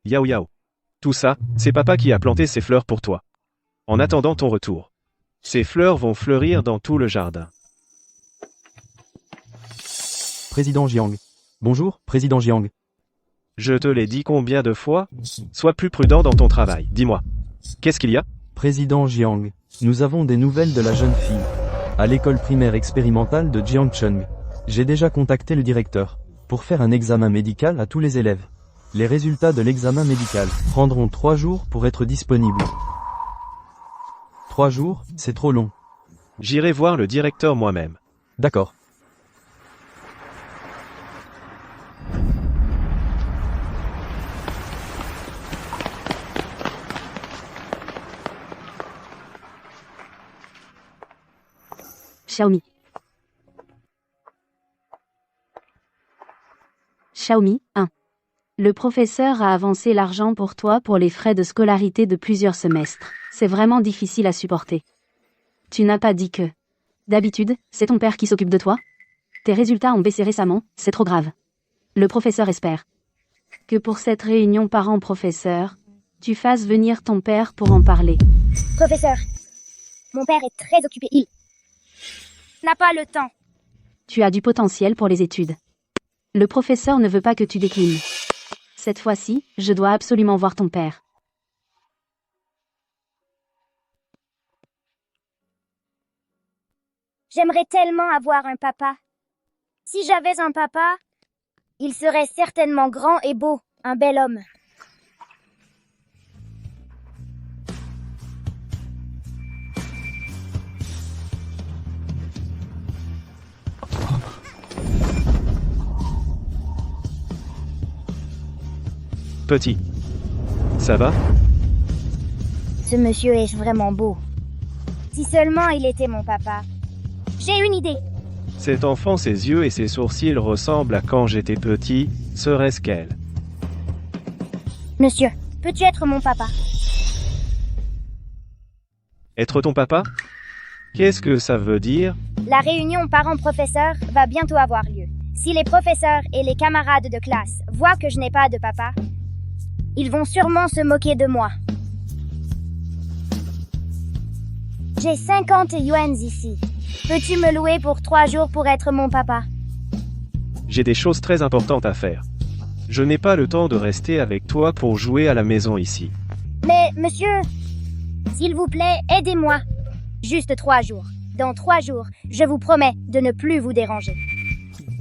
Yao Yao. Tout ça, c'est papa qui a planté ces fleurs pour toi. En attendant ton retour. Ces fleurs vont fleurir dans tout le jardin. Président Jiang. Bonjour, Président Jiang. Je te l'ai dit combien de fois? Sois plus prudent dans ton travail. Dis-moi. Qu'est-ce qu'il y a? Président Jiang. Nous avons des nouvelles de la jeune fille. À l'école primaire expérimentale de Jiangcheng. J'ai déjà contacté le directeur. Pour faire un examen médical à tous les élèves. Les résultats de l'examen médical prendront 3 jours pour être disponibles. 3 jours, c'est trop long. J'irai voir le directeur moi-même. D'accord. Xiaomi. Xiaomi 1. Le professeur a avancé l'argent pour toi pour les frais de scolarité de plusieurs semestres. C'est vraiment difficile à supporter. Tu n'as pas dit que... D'habitude, c'est ton père qui s'occupe de toi? Tes résultats ont baissé récemment, c'est trop grave. Le professeur espère que pour cette réunion parents-professeurs, tu fasses venir ton père pour en parler. Professeur, mon père est très occupé. Il n'a pas le temps. Tu as du potentiel pour les études. Le professeur ne veut pas que tu déclines. Cette fois-ci, je dois absolument voir ton père. J'aimerais tellement avoir un papa. Si j'avais un papa, il serait certainement grand et beau, un bel homme. Petit. Ça va? Ce monsieur est vraiment beau. Si seulement il était mon papa. J'ai une idée. Cet enfant, ses yeux et ses sourcils ressemblent à quand j'étais petit, serait-ce qu'elle? Monsieur, peux-tu être mon papa? Être ton papa? Qu'est-ce que ça veut dire? La réunion parents-professeurs va bientôt avoir lieu. Si les professeurs et les camarades de classe voient que je n'ai pas de papa, ils vont sûrement se moquer de moi. J'ai 50 yuans ici. Peux-tu me louer pour 3 jours pour être mon papa? J'ai des choses très importantes à faire. Je n'ai pas le temps de rester avec toi pour jouer à la maison ici. Mais, monsieur, s'il vous plaît, aidez-moi. Juste 3 jours. Dans 3 jours, je vous promets de ne plus vous déranger.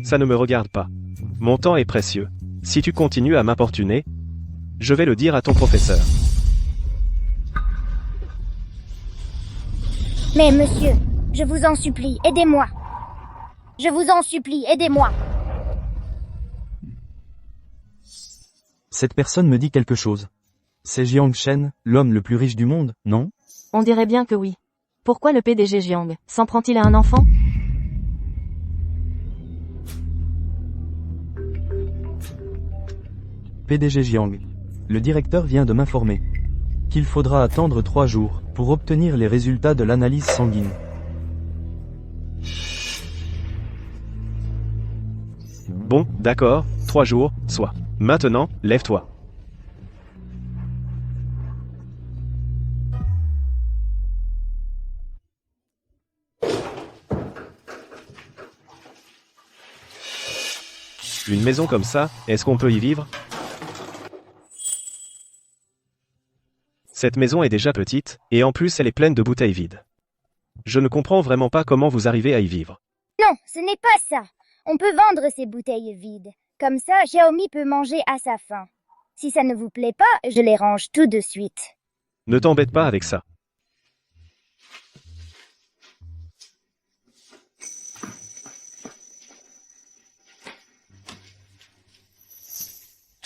Ça ne me regarde pas. Mon temps est précieux. Si tu continues à m'importuner, je vais le dire à ton professeur. Mais monsieur, je vous en supplie, aidez-moi. Je vous en supplie, aidez-moi. Cette personne me dit quelque chose. C'est Jiang Shen, l'homme le plus riche du monde, non? On dirait bien que oui. Pourquoi le PDG Jiang s'en prend-il à un enfant? PDG Jiang. Le directeur vient de m'informer qu'il faudra attendre 3 jours pour obtenir les résultats de l'analyse sanguine. Bon, d'accord, 3 jours, soit. Maintenant, lève-toi. Une maison comme ça, est-ce qu'on peut y vivre? Cette maison est déjà petite, et en plus elle est pleine de bouteilles vides. Je ne comprends vraiment pas comment vous arrivez à y vivre. Non, ce n'est pas ça. On peut vendre ces bouteilles vides. Comme ça, Xiaomi peut manger à sa faim. Si ça ne vous plaît pas, je les range tout de suite. Ne t'embête pas avec ça.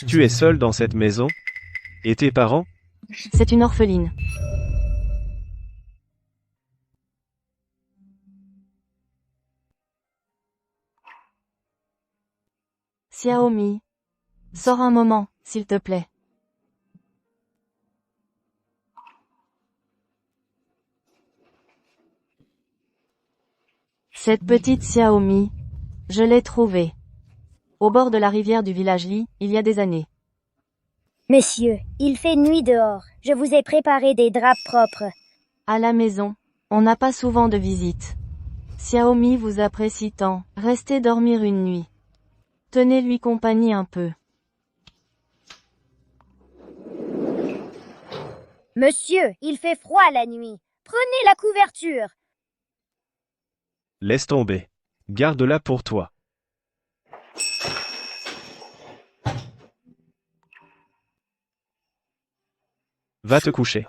Tu es seul dans cette maison? Et tes parents? C'est une orpheline. Xiaomi. Sors un moment, s'il te plaît. Cette petite Xiaomi, je l'ai trouvée. Au bord de la rivière du village Li, il y a des années. Monsieur, il fait nuit dehors. Je vous ai préparé des draps propres. À la maison, on n'a pas souvent de visite. Xiaomi vous apprécie tant, restez dormir une nuit. Tenez-lui compagnie un peu. Monsieur, il fait froid la nuit. Prenez la couverture. Laisse tomber. Garde-la pour toi. Va te coucher.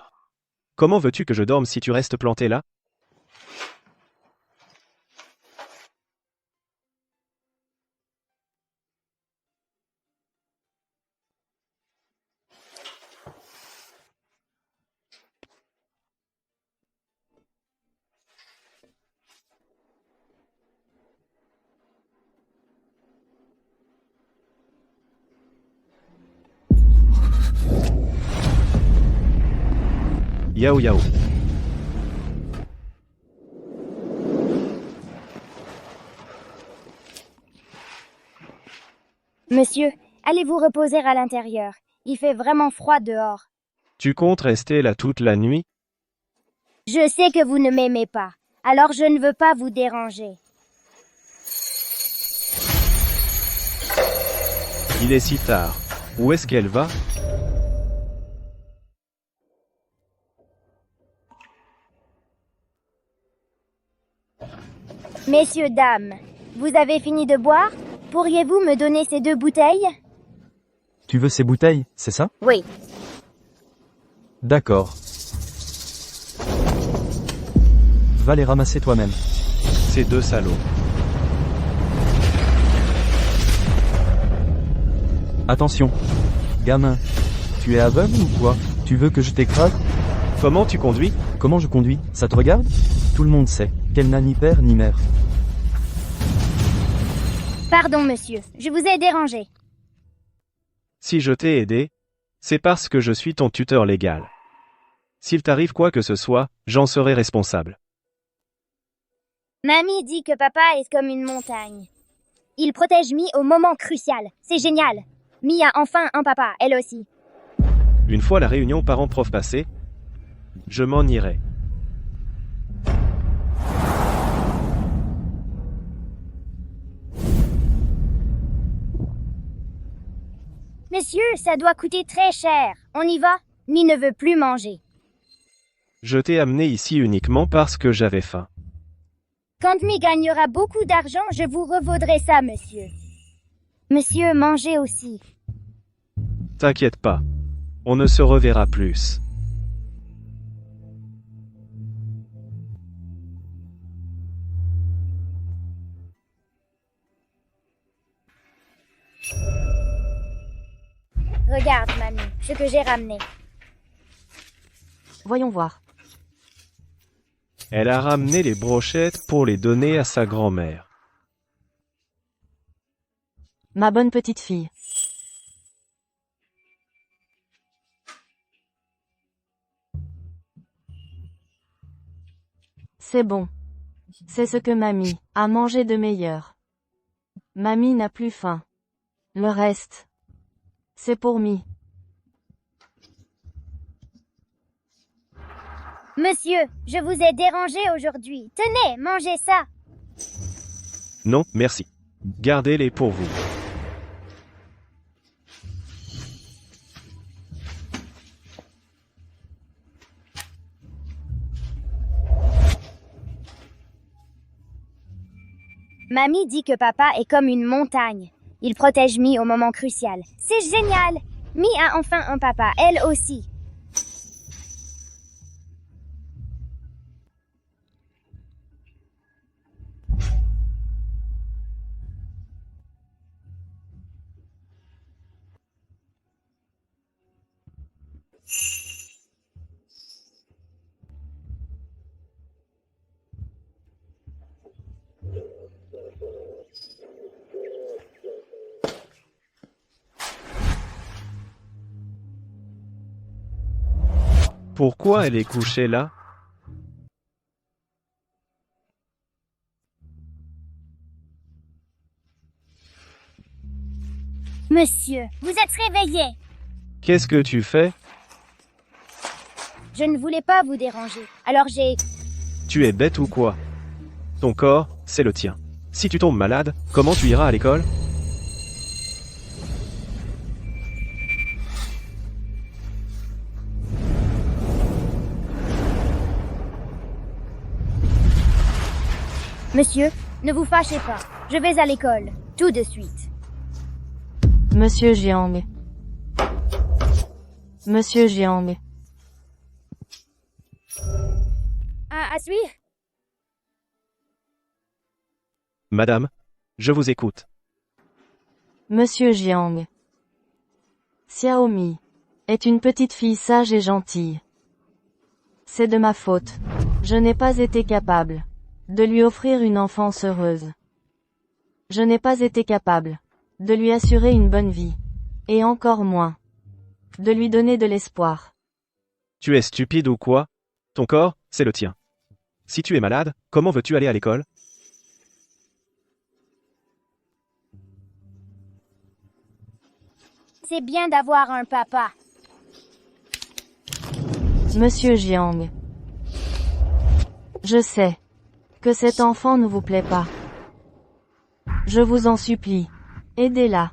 Comment veux-tu que je dorme si tu restes planté là? Yao yao. Monsieur, allez vous reposer à l'intérieur. Il fait vraiment froid dehors. Tu comptes rester là toute la nuit? Je sais que vous ne m'aimez pas, alors je ne veux pas vous déranger. Il est si tard. Où est-ce qu'elle va? Messieurs, dames, vous avez fini de boire? Pourriez-vous me donner ces 2 bouteilles? Tu veux ces bouteilles, c'est ça? Oui. D'accord. Va les ramasser toi-même. Ces 2 salauds. Attention. Gamin. Tu es aveugle ou quoi? Tu veux que je t'écrase? Comment tu conduis? Comment je conduis? Ça te regarde? Tout le monde sait qu'elle n'a ni père ni mère. Pardon, monsieur, je vous ai dérangé. Si je t'ai aidé, c'est parce que je suis ton tuteur légal. S'il t'arrive quoi que ce soit, j'en serai responsable. Mamie dit que papa est comme une montagne. Il protège Mi au moment crucial. C'est génial. Mi a enfin un papa, elle aussi. Une fois la réunion parents-prof passée, je m'en irai. Monsieur, ça doit coûter très cher. On y va? Mi ne veut plus manger. Je t'ai amené ici uniquement parce que j'avais faim. Quand Mi gagnera beaucoup d'argent, je vous revaudrai ça, monsieur. Monsieur, mangez aussi. T'inquiète pas. On ne se reverra plus. Regarde, mamie, ce que j'ai ramené. Voyons voir. Elle a ramené les brochettes pour les donner à sa grand-mère. Ma bonne petite fille. C'est bon. C'est ce que mamie a mangé de meilleur. Mamie n'a plus faim. Le reste, c'est pour Mi. Monsieur, je vous ai dérangé aujourd'hui. Tenez, mangez ça. Non, merci. Gardez-les pour vous. Mamie dit que papa est comme une montagne. Il protège Mi au moment crucial. C'est génial. Mi a enfin un papa, elle aussi. Pourquoi elle est couchée là? Monsieur, vous êtes réveillé. Qu'est-ce que tu fais? Je ne voulais pas vous déranger, alors j'ai... Tu es bête ou quoi? Ton corps, c'est le tien. Si tu tombes malade, comment tu iras à l'école? Monsieur, ne vous fâchez pas. Je vais à l'école, tout de suite. Monsieur Jiang. Monsieur Jiang. À suivre? Madame, je vous écoute. Monsieur Jiang. Xiaomi est une petite fille sage et gentille. C'est de ma faute. Je n'ai pas été capable de lui offrir une enfance heureuse. Je n'ai pas été capable de lui assurer une bonne vie. Et encore moins de lui donner de l'espoir. Tu es stupide ou quoi? Ton corps, c'est le tien. Si tu es malade, comment veux-tu aller à l'école? C'est bien d'avoir un papa. Monsieur Jiang. Je sais que cet enfant ne vous plaît pas. Je vous en supplie, aidez-la.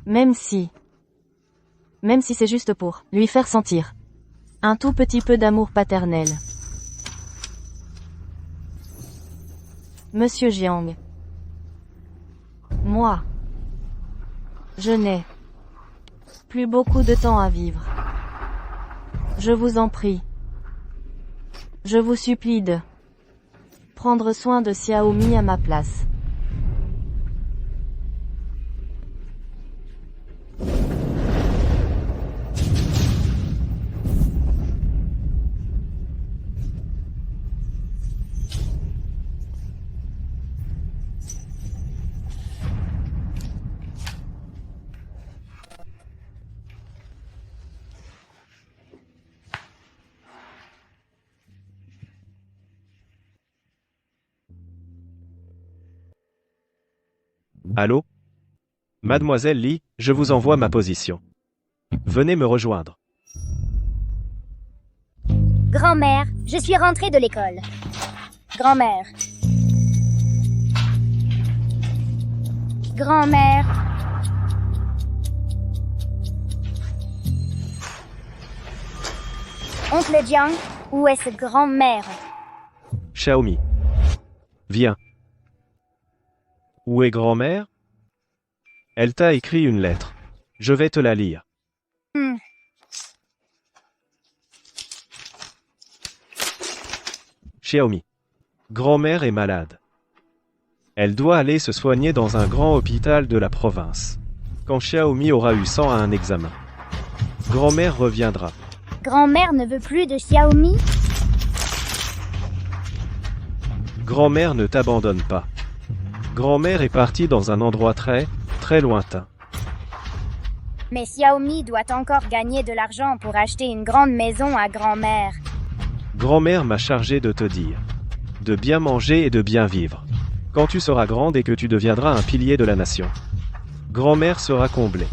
Même si c'est juste pour lui faire sentir un tout petit peu d'amour paternel. Monsieur Jiang. Moi, je n'ai plus beaucoup de temps à vivre. Je vous en prie. Je vous supplie de prendre soin de Xiaomi à ma place. Allô? Mademoiselle Li, je vous envoie ma position. Venez me rejoindre. Grand-mère, je suis rentrée de l'école. Grand-mère. Grand-mère. Oncle Jiang, où est ce grand-mère? Xiaomi. Viens. Où est grand-mère? Elle t'a écrit une lettre. Je vais te la lire. Xiaomi. Grand-mère est malade. Elle doit aller se soigner dans un grand hôpital de la province. Quand Xiaomi aura eu 100 à un examen, grand-mère reviendra. Grand-mère ne veut plus de Xiaomi? Grand-mère ne t'abandonne pas. Grand-mère est partie dans un endroit très, très lointain. Mais Xiaomi doit encore gagner de l'argent pour acheter une grande maison à grand-mère. Grand-mère m'a chargé de te dire de bien manger et de bien vivre. Quand tu seras grande et que tu deviendras un pilier de la nation, grand-mère sera comblée.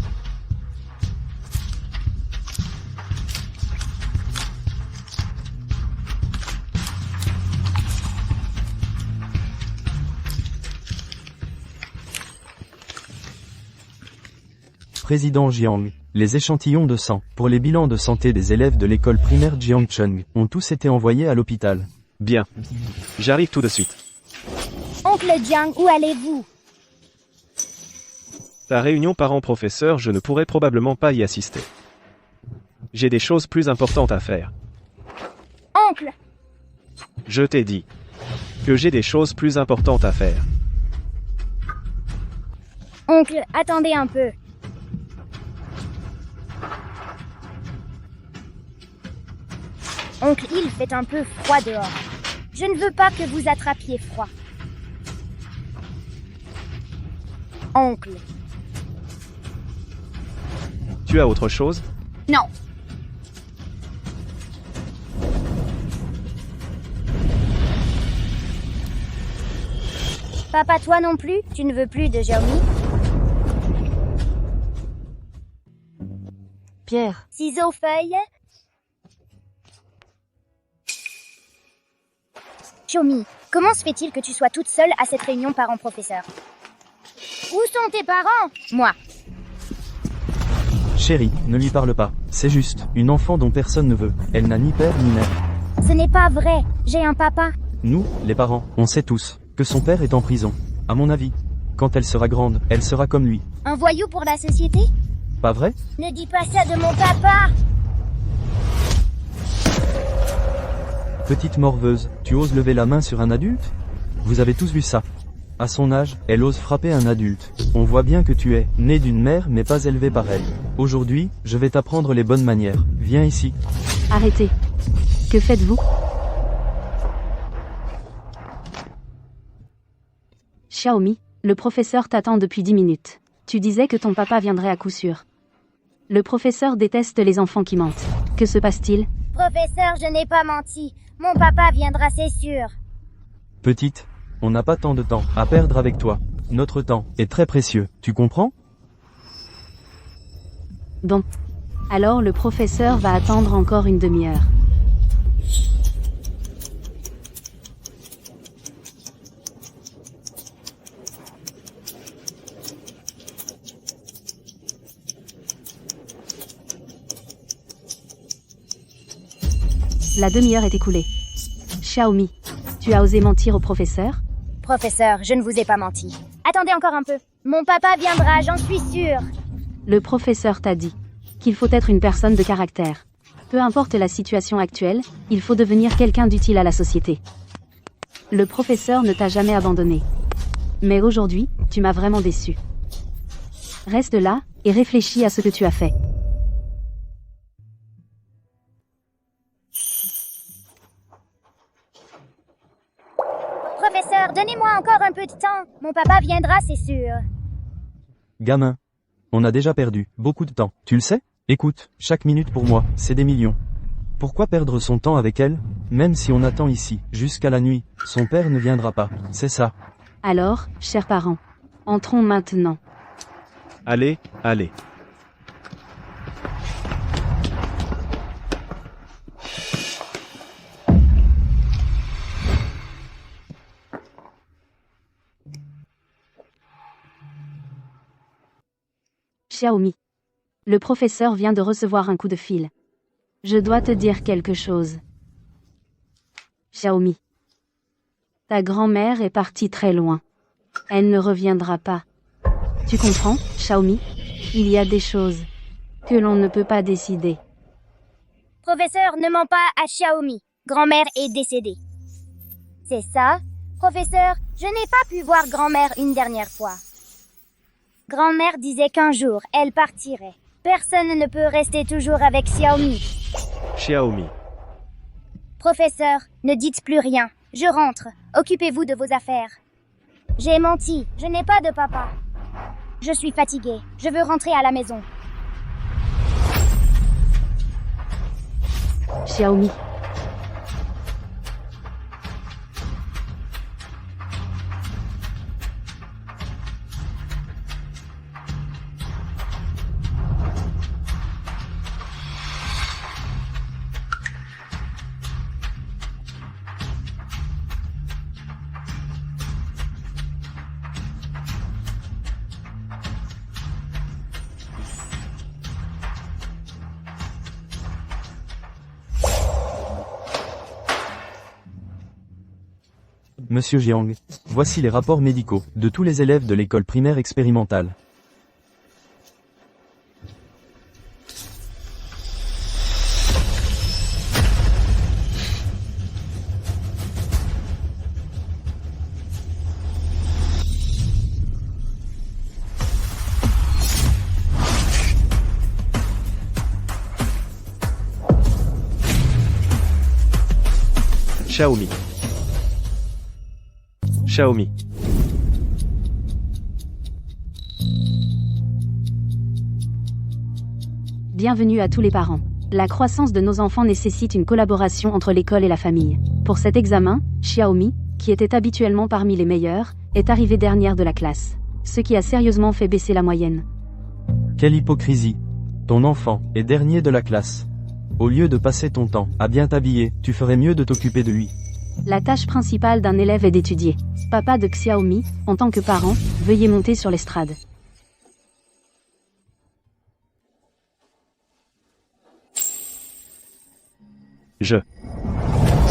Président Jiang, les échantillons de sang pour les bilans de santé des élèves de l'école primaire Jiangcheng ont tous été envoyés à l'hôpital. Bien. J'arrive tout de suite. Oncle Jiang, où allez-vous? Ta réunion parents-professeurs, je ne pourrai probablement pas y assister. J'ai des choses plus importantes à faire. Oncle! Je t'ai dit que j'ai des choses plus importantes à faire. Oncle, attendez un peu. Oncle, il fait un peu froid dehors. Je ne veux pas que vous attrapiez froid. Oncle. Tu as autre chose? Non. Papa, toi non plus? Tu ne veux plus de Xiaomi? Pierre, Ciseaux, feuilles. Xiaomi, comment se fait-il que tu sois toute seule à cette réunion parents-professeurs? Où sont tes parents? Moi. Chérie, ne lui parle pas. C'est juste, une enfant dont personne ne veut. Elle n'a ni père ni mère. Ce n'est pas vrai. J'ai un papa. Nous, les parents, on sait tous que son père est en prison. À mon avis, quand elle sera grande, elle sera comme lui. Un voyou pour la société? Pas vrai? Ne dis pas ça de mon papa. Petite morveuse, tu oses lever la main sur un adulte? Vous avez tous vu ça. À son âge, elle ose frapper un adulte. On voit bien que tu es né d'une mère mais pas élevé par elle. Aujourd'hui, je vais t'apprendre les bonnes manières. Viens ici. Arrêtez. Que faites-vous? Xiaomi, le professeur t'attend depuis 10 minutes. Tu disais que ton papa viendrait à coup sûr. Le professeur déteste les enfants qui mentent. Que se passe-t-il? Professeur, je n'ai pas menti. Mon papa viendra, c'est sûr. Petite, on n'a pas tant de temps à perdre avec toi. Notre temps est très précieux, tu comprends? Bon. Alors le professeur va attendre encore une demi-heure. La demi-heure est écoulée. Xiaomi, tu as osé mentir au professeur? Professeur, je ne vous ai pas menti. Attendez encore un peu. Mon papa viendra, j'en suis sûre. Le professeur t'a dit qu'il faut être une personne de caractère. Peu importe la situation actuelle, il faut devenir quelqu'un d'utile à la société. Le professeur ne t'a jamais abandonné. Mais aujourd'hui, tu m'as vraiment déçu. Reste là, et réfléchis à ce que tu as fait. Professeur, donnez-moi encore un peu de temps. Mon papa viendra, c'est sûr. Gamin, on a déjà perdu beaucoup de temps. Tu le sais? Écoute, chaque minute pour moi, c'est des millions. Pourquoi perdre son temps avec elle? Même si on attend ici, jusqu'à la nuit, son père ne viendra pas, c'est ça. Alors, chers parents, entrons maintenant. Allez, allez. Xiaomi. Le professeur vient de recevoir un coup de fil. Je dois te dire quelque chose. Xiaomi. Ta grand-mère est partie très loin. Elle ne reviendra pas. Tu comprends, Xiaomi? Il y a des choses que l'on ne peut pas décider. Professeur, ne ment pas à Xiaomi. Grand-mère est décédée. C'est ça? Professeur, je n'ai pas pu voir grand-mère une dernière fois. Grand-mère disait qu'un jour, elle partirait. Personne ne peut rester toujours avec Xiaomi. Xiaomi. Professeur, ne dites plus rien. Je rentre. Occupez-vous de vos affaires. J'ai menti. Je n'ai pas de papa. Je suis fatiguée. Je veux rentrer à la maison. Xiaomi. Monsieur Jiang, voici les rapports médicaux de tous les élèves de l'école primaire expérimentale. Xiaomi. Xiaomi. Bienvenue à tous les parents. La croissance de nos enfants nécessite une collaboration entre l'école et la famille. Pour cet examen, Xiaomi, qui était habituellement parmi les meilleurs, est arrivée dernière de la classe. Ce qui a sérieusement fait baisser la moyenne. Quelle hypocrisie! Ton enfant est dernier de la classe. Au lieu de passer ton temps à bien t'habiller, tu ferais mieux de t'occuper de lui. La tâche principale d'un élève est d'étudier. Papa de Xiaomi, en tant que parent, veuillez monter sur l'estrade.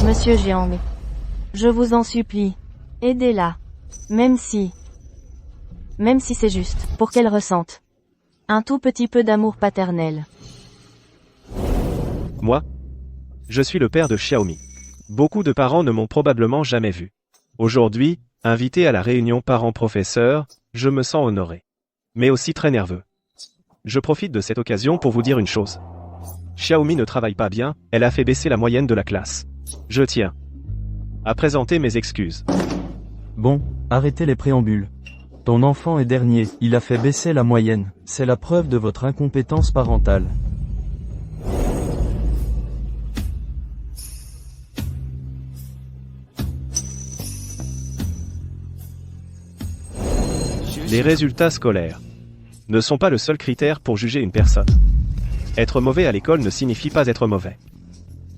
Monsieur Jiang. Je vous en supplie. Aidez-la. Même si c'est juste, pour qu'elle ressente un tout petit peu d'amour paternel. Moi? Je suis le père de Xiaomi. Beaucoup de parents ne m'ont probablement jamais vu. Aujourd'hui, invité à la réunion parents-professeurs, je me sens honoré. Mais aussi très nerveux. Je profite de cette occasion pour vous dire une chose. Xiaomi ne travaille pas bien, elle a fait baisser la moyenne de la classe. Je tiens à présenter mes excuses. Bon, arrêtez les préambules. Ton enfant est dernier, il a fait baisser la moyenne. C'est la preuve de votre incompétence parentale. Les résultats scolaires ne sont pas le seul critère pour juger une personne. Être mauvais à l'école ne signifie pas être mauvais.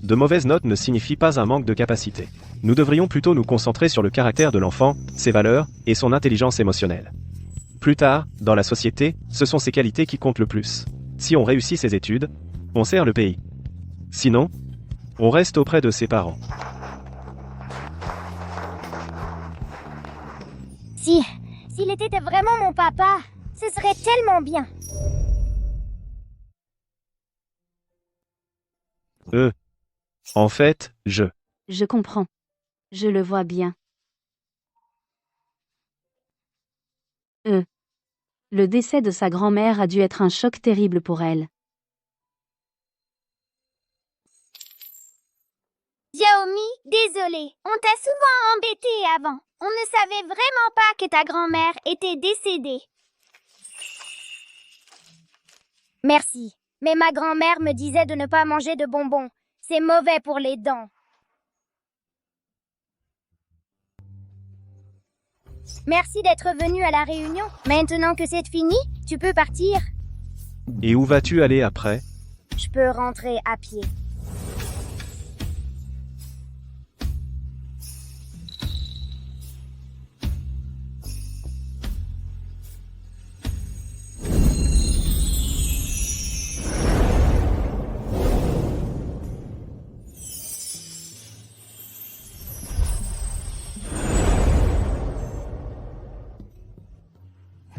De mauvaises notes ne signifient pas un manque de capacité. Nous devrions plutôt nous concentrer sur le caractère de l'enfant, ses valeurs, et son intelligence émotionnelle. Plus tard, dans la société, ce sont ces qualités qui comptent le plus. Si on réussit ses études, on sert le pays. Sinon, on reste auprès de ses parents. S'il était vraiment mon papa, ce serait tellement bien. En fait, Je comprends. Je le vois bien. Le décès de sa grand-mère a dû être un choc terrible pour elle. Xiaomi, désolé, on t'a souvent embêté avant. On ne savait vraiment pas que ta grand-mère était décédée. Merci, mais ma grand-mère me disait de ne pas manger de bonbons. C'est mauvais pour les dents. Merci d'être venu à la réunion. Maintenant que c'est fini, tu peux partir. Et où vas-tu aller après? Je peux rentrer à pied.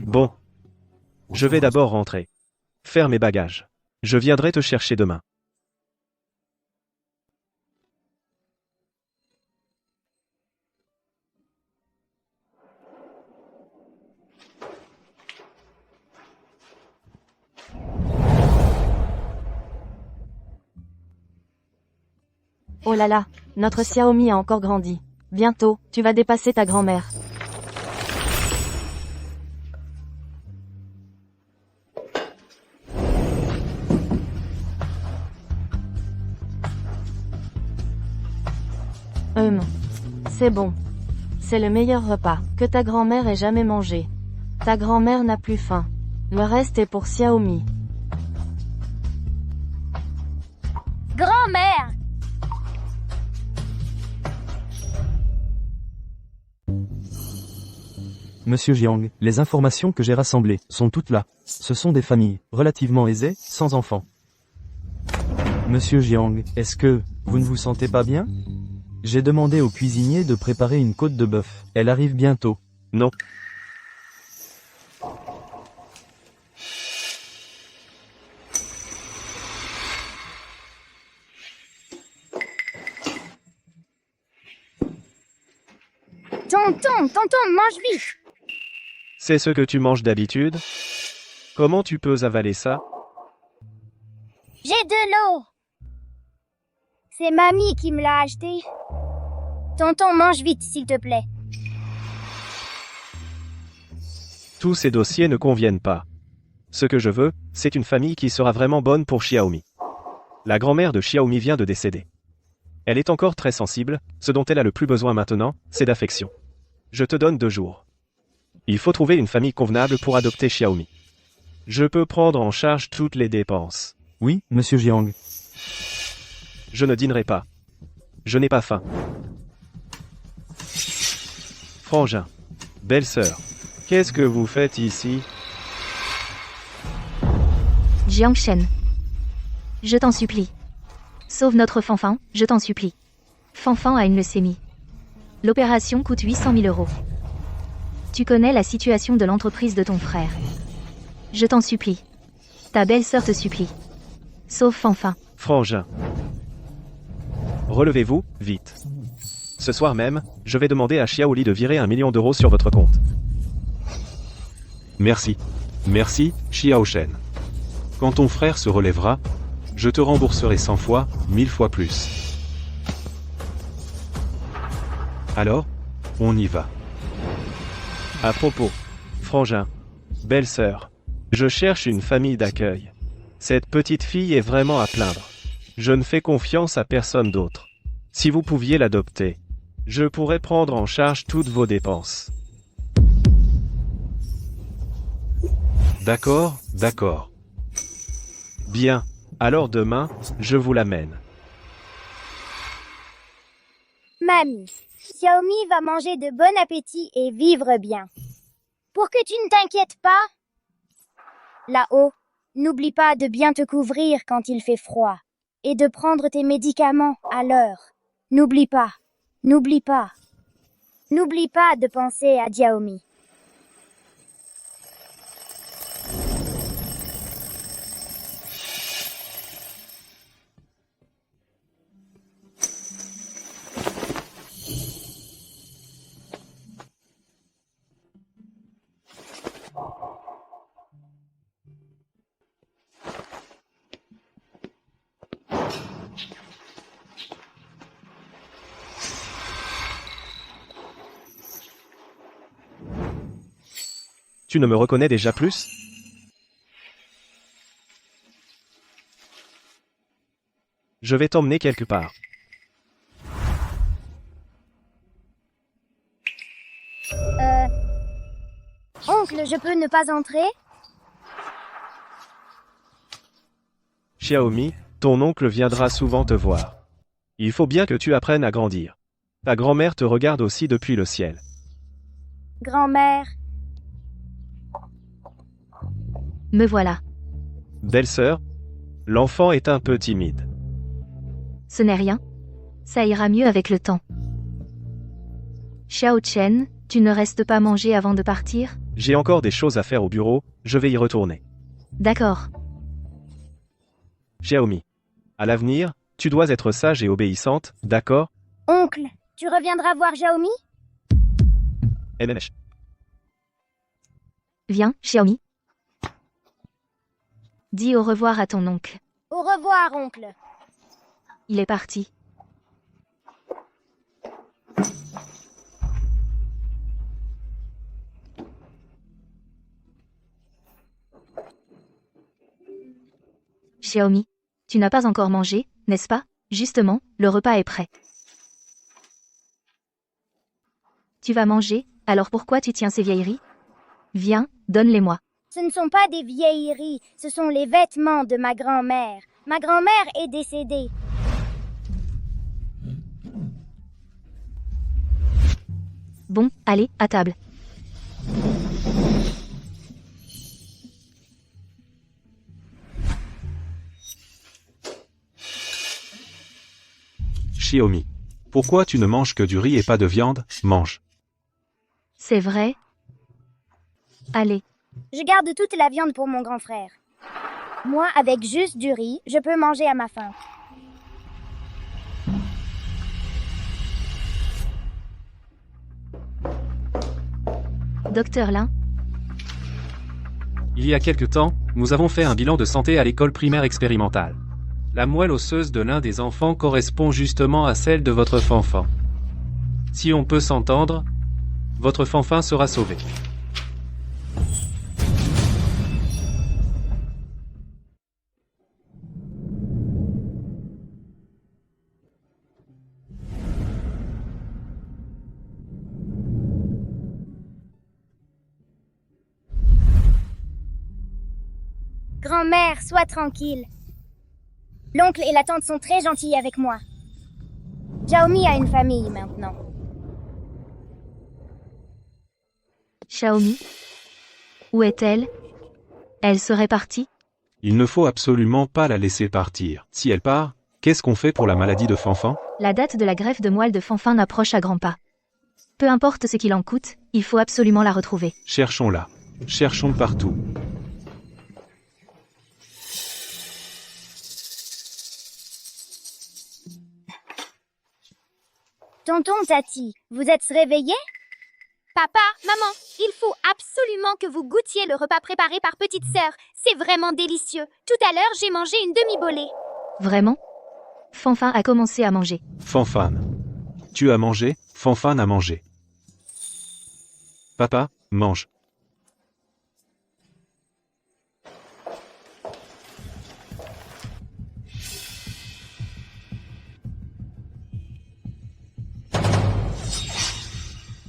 Bon. Je vais d'abord rentrer. Faire mes bagages. Je viendrai te chercher demain. Oh là là, notre Xiaomi a encore grandi. Bientôt, tu vas dépasser ta grand-mère. C'est bon. C'est le meilleur repas que ta grand-mère ait jamais mangé. Ta grand-mère n'a plus faim. Le reste est pour Xiaomi. Grand-mère! Monsieur Jiang, les informations que j'ai rassemblées sont toutes là. Ce sont des familles relativement aisées, sans enfants. Monsieur Jiang, est-ce que vous ne vous sentez pas bien? J'ai demandé au cuisinier de préparer une côte de bœuf. Elle arrive bientôt. Non. Tonton, mange vite! C'est ce que tu manges d'habitude? Comment tu peux avaler ça? J'ai de l'eau! C'est mamie qui me l'a acheté. Tonton, mange vite, s'il te plaît. Tous ces dossiers ne conviennent pas. Ce que je veux, c'est une famille qui sera vraiment bonne pour Xiaomi. La grand-mère de Xiaomi vient de décéder. Elle est encore très sensible, ce dont elle a le plus besoin maintenant, c'est d'affection. Je te donne 2 jours. Il faut trouver une famille convenable pour adopter Xiaomi. Je peux prendre en charge toutes les dépenses. Oui, monsieur Jiang. Je ne dînerai pas. Je n'ai pas faim. Frangin, belle-sœur, qu'est-ce que vous faites ici? Jiang Shen. Je t'en supplie. Sauve notre Fanfan, je t'en supplie. Fanfan a une leucémie. L'opération coûte 800 000 euros. Tu connais la situation de l'entreprise de ton frère. Je t'en supplie. Ta belle-sœur te supplie. Sauve Fanfan. Frangin. Relevez-vous, vite. Ce soir même, je vais demander à Xiaoli de virer 1 million d'euros sur votre compte. Merci. Merci, Xiao Shen. Quand ton frère se relèvera, je te rembourserai 100 fois, 1000 fois plus. Alors, on y va. À propos, Frangin, belle-sœur, je cherche une famille d'accueil. Cette petite fille est vraiment à plaindre. Je ne fais confiance à personne d'autre. Si vous pouviez l'adopter, je pourrais prendre en charge toutes vos dépenses. D'accord, d'accord. Bien, alors demain, je vous l'amène. Mamie, Xiaomi va manger de bon appétit et vivre bien. Pour que tu ne t'inquiètes pas. Là-haut, n'oublie pas de bien te couvrir quand il fait froid et de prendre tes médicaments à l'heure. N'oublie pas, n'oublie pas. N'oublie pas de penser à Xiaomi. Tu ne me reconnais déjà plus? Je vais t'emmener quelque part. Oncle, je peux ne pas entrer? Xiaomi, ton oncle viendra souvent te voir. Il faut bien que tu apprennes à grandir. Ta grand-mère te regarde aussi depuis le ciel. Grand-mère, Me voilà. Belle-sœur, l'enfant est un peu timide. Ce n'est rien. Ça ira mieux avec le temps. Xiao Chen, tu ne restes pas manger avant de partir? J'ai encore des choses à faire au bureau, je vais y retourner. D'accord. Xiaomi, à l'avenir, tu dois être sage et obéissante, d'accord? oncle, tu reviendras voir Xiaomi? MMH. Viens, Xiaomi. Dis au revoir à ton oncle. Au revoir, oncle. Il est parti. Xiaomi, tu n'as pas encore mangé, n'est-ce pas? Justement, le repas est prêt. Tu vas manger, alors pourquoi tu tiens ces vieilleries? Viens, donne-les-moi. Ce ne sont pas des vieilleries, ce sont les vêtements de ma grand-mère. Ma grand-mère est décédée. Bon, allez, à table. Xiaomi. Pourquoi tu ne manges que du riz et pas de viande? Mange. C'est vrai? Allez, Je garde toute la viande pour mon grand frère. Moi, avec juste du riz, je peux manger à ma faim. docteur Lin, Il y a quelque temps, nous avons fait un bilan de santé à l'école primaire expérimentale. La moelle osseuse de l'un des enfants correspond justement à celle de votre fanfan. Si on peut s'entendre, votre fanfan sera sauvé. Grand-mère, sois tranquille. L'oncle et la tante sont très gentils avec moi. Xiaomi a une famille maintenant. Xiaomi? Où est-elle? Elle serait partie? Il ne faut absolument pas la laisser partir. Si elle part, qu'est-ce qu'on fait pour la maladie de Fanfan? La date de la greffe de moelle de Fanfan approche à grands pas. Peu importe ce qu'il en coûte, il faut absolument la retrouver. Cherchons-la. Cherchons partout. Tonton Tati, vous êtes réveillés? Papa, maman, il faut absolument que vous goûtiez le repas préparé par petite sœur. C'est vraiment délicieux. Tout à l'heure, j'ai mangé une demi-bolée. Vraiment? Fanfan a commencé à manger. Fanfan. Tu as mangé, Fanfan a mangé. Papa, mange.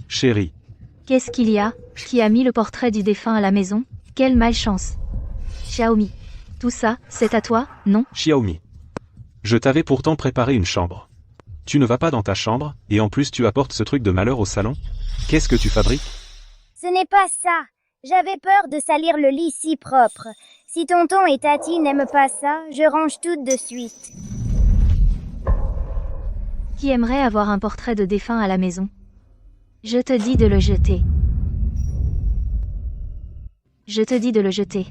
Chérie, Qu'est-ce qu'il y a? Qui a mis le portrait du défunt à la maison? Quelle malchance! Xiaomi. Tout ça, c'est à toi, non? Xiaomi. Je t'avais pourtant préparé une chambre. Tu ne vas pas dans ta chambre, et en plus tu apportes ce truc de malheur au salon? Qu'est-ce que tu fabriques? Ce n'est pas ça. J'avais peur de salir le lit si propre. Si tonton et Tati n'aiment pas ça, je range tout de suite. Qui aimerait avoir un portrait de défunt à la maison? Je te dis de le jeter. Je te dis de le jeter.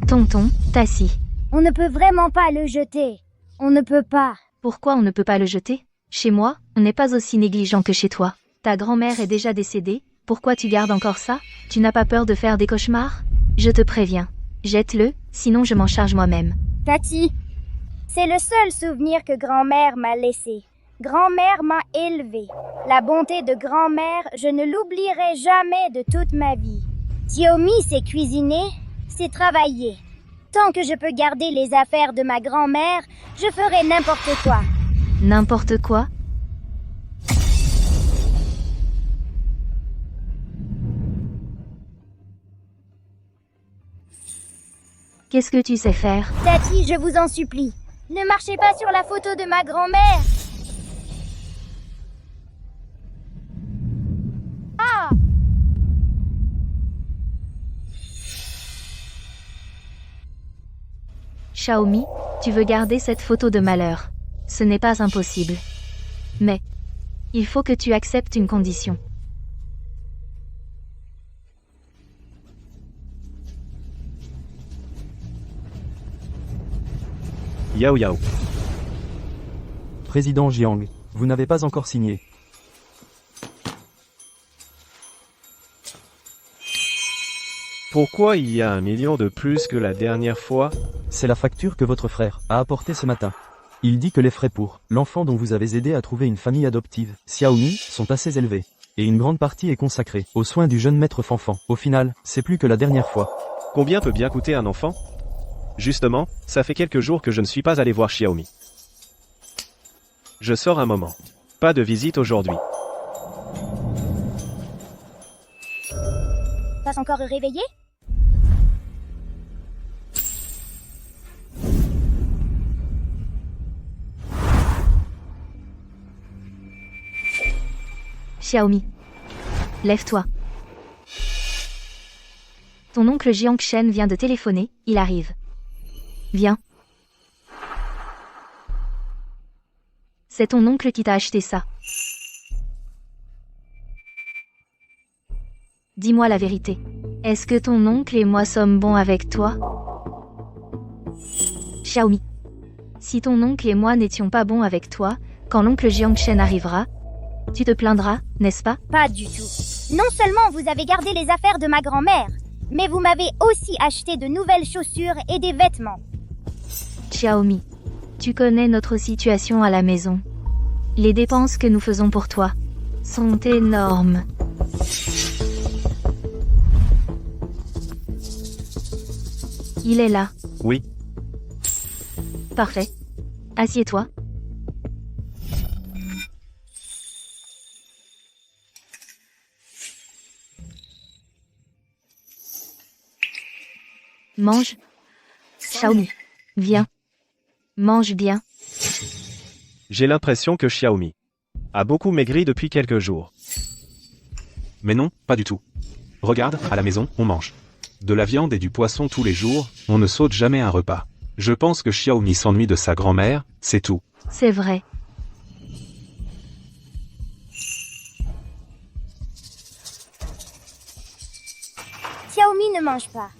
Tonton, Tassi. On ne peut vraiment pas le jeter. On ne peut pas. Pourquoi on ne peut pas le jeter? Chez moi, on n'est pas aussi négligent que chez toi. Ta grand-mère est déjà décédée, pourquoi tu gardes encore ça? Tu n'as pas peur de faire des cauchemars? Je te préviens. Jette-le, sinon je m'en charge moi-même. Tati, c'est le seul souvenir que grand-mère m'a laissé. Grand-mère m'a élevée. La bonté de grand-mère, je ne l'oublierai jamais de toute ma vie. Xiaomi, c'est cuisiner, c'est travailler. Tant que je peux garder les affaires de ma grand-mère, je ferai n'importe quoi. N'importe quoi? Qu'est-ce que tu sais faire? Tati, je vous en supplie, ne marchez pas sur la photo de ma grand-mère. Ah! Xiaomi, tu veux garder cette photo de malheur. Ce n'est pas impossible. Mais, il faut que tu acceptes une condition. Yao Yao. Président Jiang, vous n'avez pas encore signé. Pourquoi il y a 1 million de plus que la dernière fois? C'est la facture que votre frère a apportée ce matin. Il dit que les frais pour l'enfant dont vous avez aidé à trouver une famille adoptive, Xiaomi, sont assez élevés. Et une grande partie est consacrée aux soins du jeune maître Fanfan. Au final, c'est plus que la dernière fois. Combien peut bien coûter un enfant? Justement, ça fait quelques jours que je ne suis pas allé voir Xiaomi. Je sors un moment. Pas de visite aujourd'hui. Pas encore réveillé? Xiaomi. Lève-toi. Ton oncle Jiang Shen vient de téléphoner, il arrive. Viens. C'est ton oncle qui t'a acheté ça. Dis-moi la vérité. Est-ce que ton oncle et moi sommes bons avec toi? Xiaomi. Si ton oncle et moi n'étions pas bons avec toi, quand l'oncle Jiang Shen arrivera, tu te plaindras, n'est-ce pas? Pas du tout. Non seulement vous avez gardé les affaires de ma grand-mère, mais vous m'avez aussi acheté de nouvelles chaussures et des vêtements. Xiaomi. Tu connais notre situation à la maison. Les dépenses que nous faisons pour toi sont énormes. Il est là. Oui. Parfait. Assieds-toi. Mange. Xiaomi, viens. Mange bien. J'ai l'impression que Xiaomi a beaucoup maigri depuis quelques jours. Mais non, pas du tout. Regarde, à la maison, on mange de la viande et du poisson tous les jours, on ne saute jamais un repas. Je pense que Xiaomi s'ennuie de sa grand-mère, c'est tout. C'est vrai. Xiaomi ne mange pas.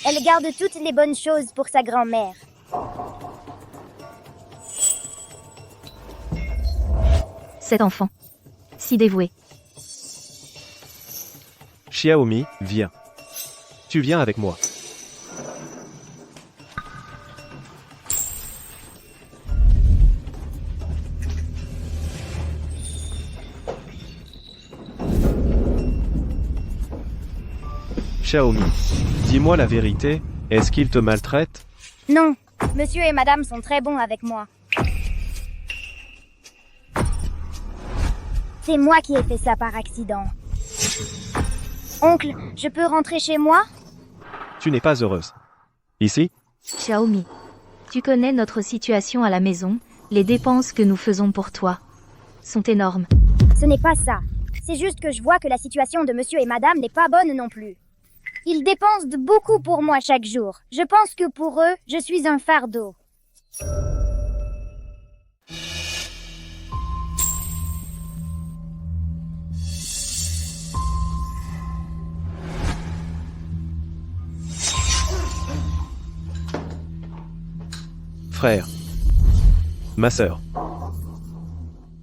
Elle garde toutes les bonnes choses pour sa grand-mère. Cet enfant. Si dévoué. Xiaomi, viens. Tu viens avec moi. Xiaomi, dis-moi la vérité, est-ce qu'il te maltraite? Non, monsieur et madame sont très bons avec moi. C'est moi qui ai fait ça par accident. Oncle, je peux rentrer chez moi? Tu n'es pas heureuse. Ici? Xiaomi. Tu connais notre situation à la maison, les dépenses que nous faisons pour toi sont énormes. Ce n'est pas ça. C'est juste que je vois que la situation de monsieur et madame n'est pas bonne non plus. Ils dépensent beaucoup pour moi chaque jour. Je pense que pour eux, je suis un fardeau. Frère. Ma sœur.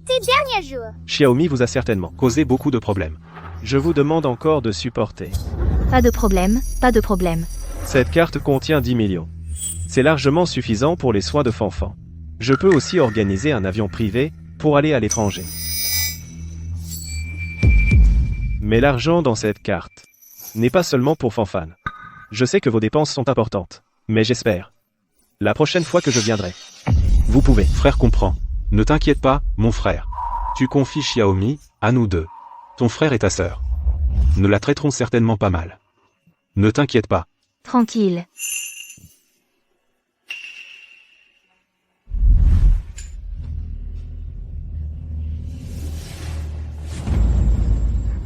Ces derniers jours. Xiaomi vous a certainement Causé beaucoup de problèmes. Je vous demande encore de supporter. Pas de problème, pas de problème. Cette carte contient 10 millions. C'est largement suffisant pour les soins de Fanfan. Je peux aussi organiser un avion privé pour aller à l'étranger. Mais l'argent dans cette carte n'est pas seulement pour Fanfan. Je sais que vos dépenses sont importantes, mais j'espère. La prochaine fois que je viendrai, vous pouvez. Frère comprend. Ne t'inquiète pas, mon frère. Tu confies Xiaomi à nous deux. Ton frère et ta sœur ne la traiteront certainement pas mal. Ne t'inquiète pas. Tranquille.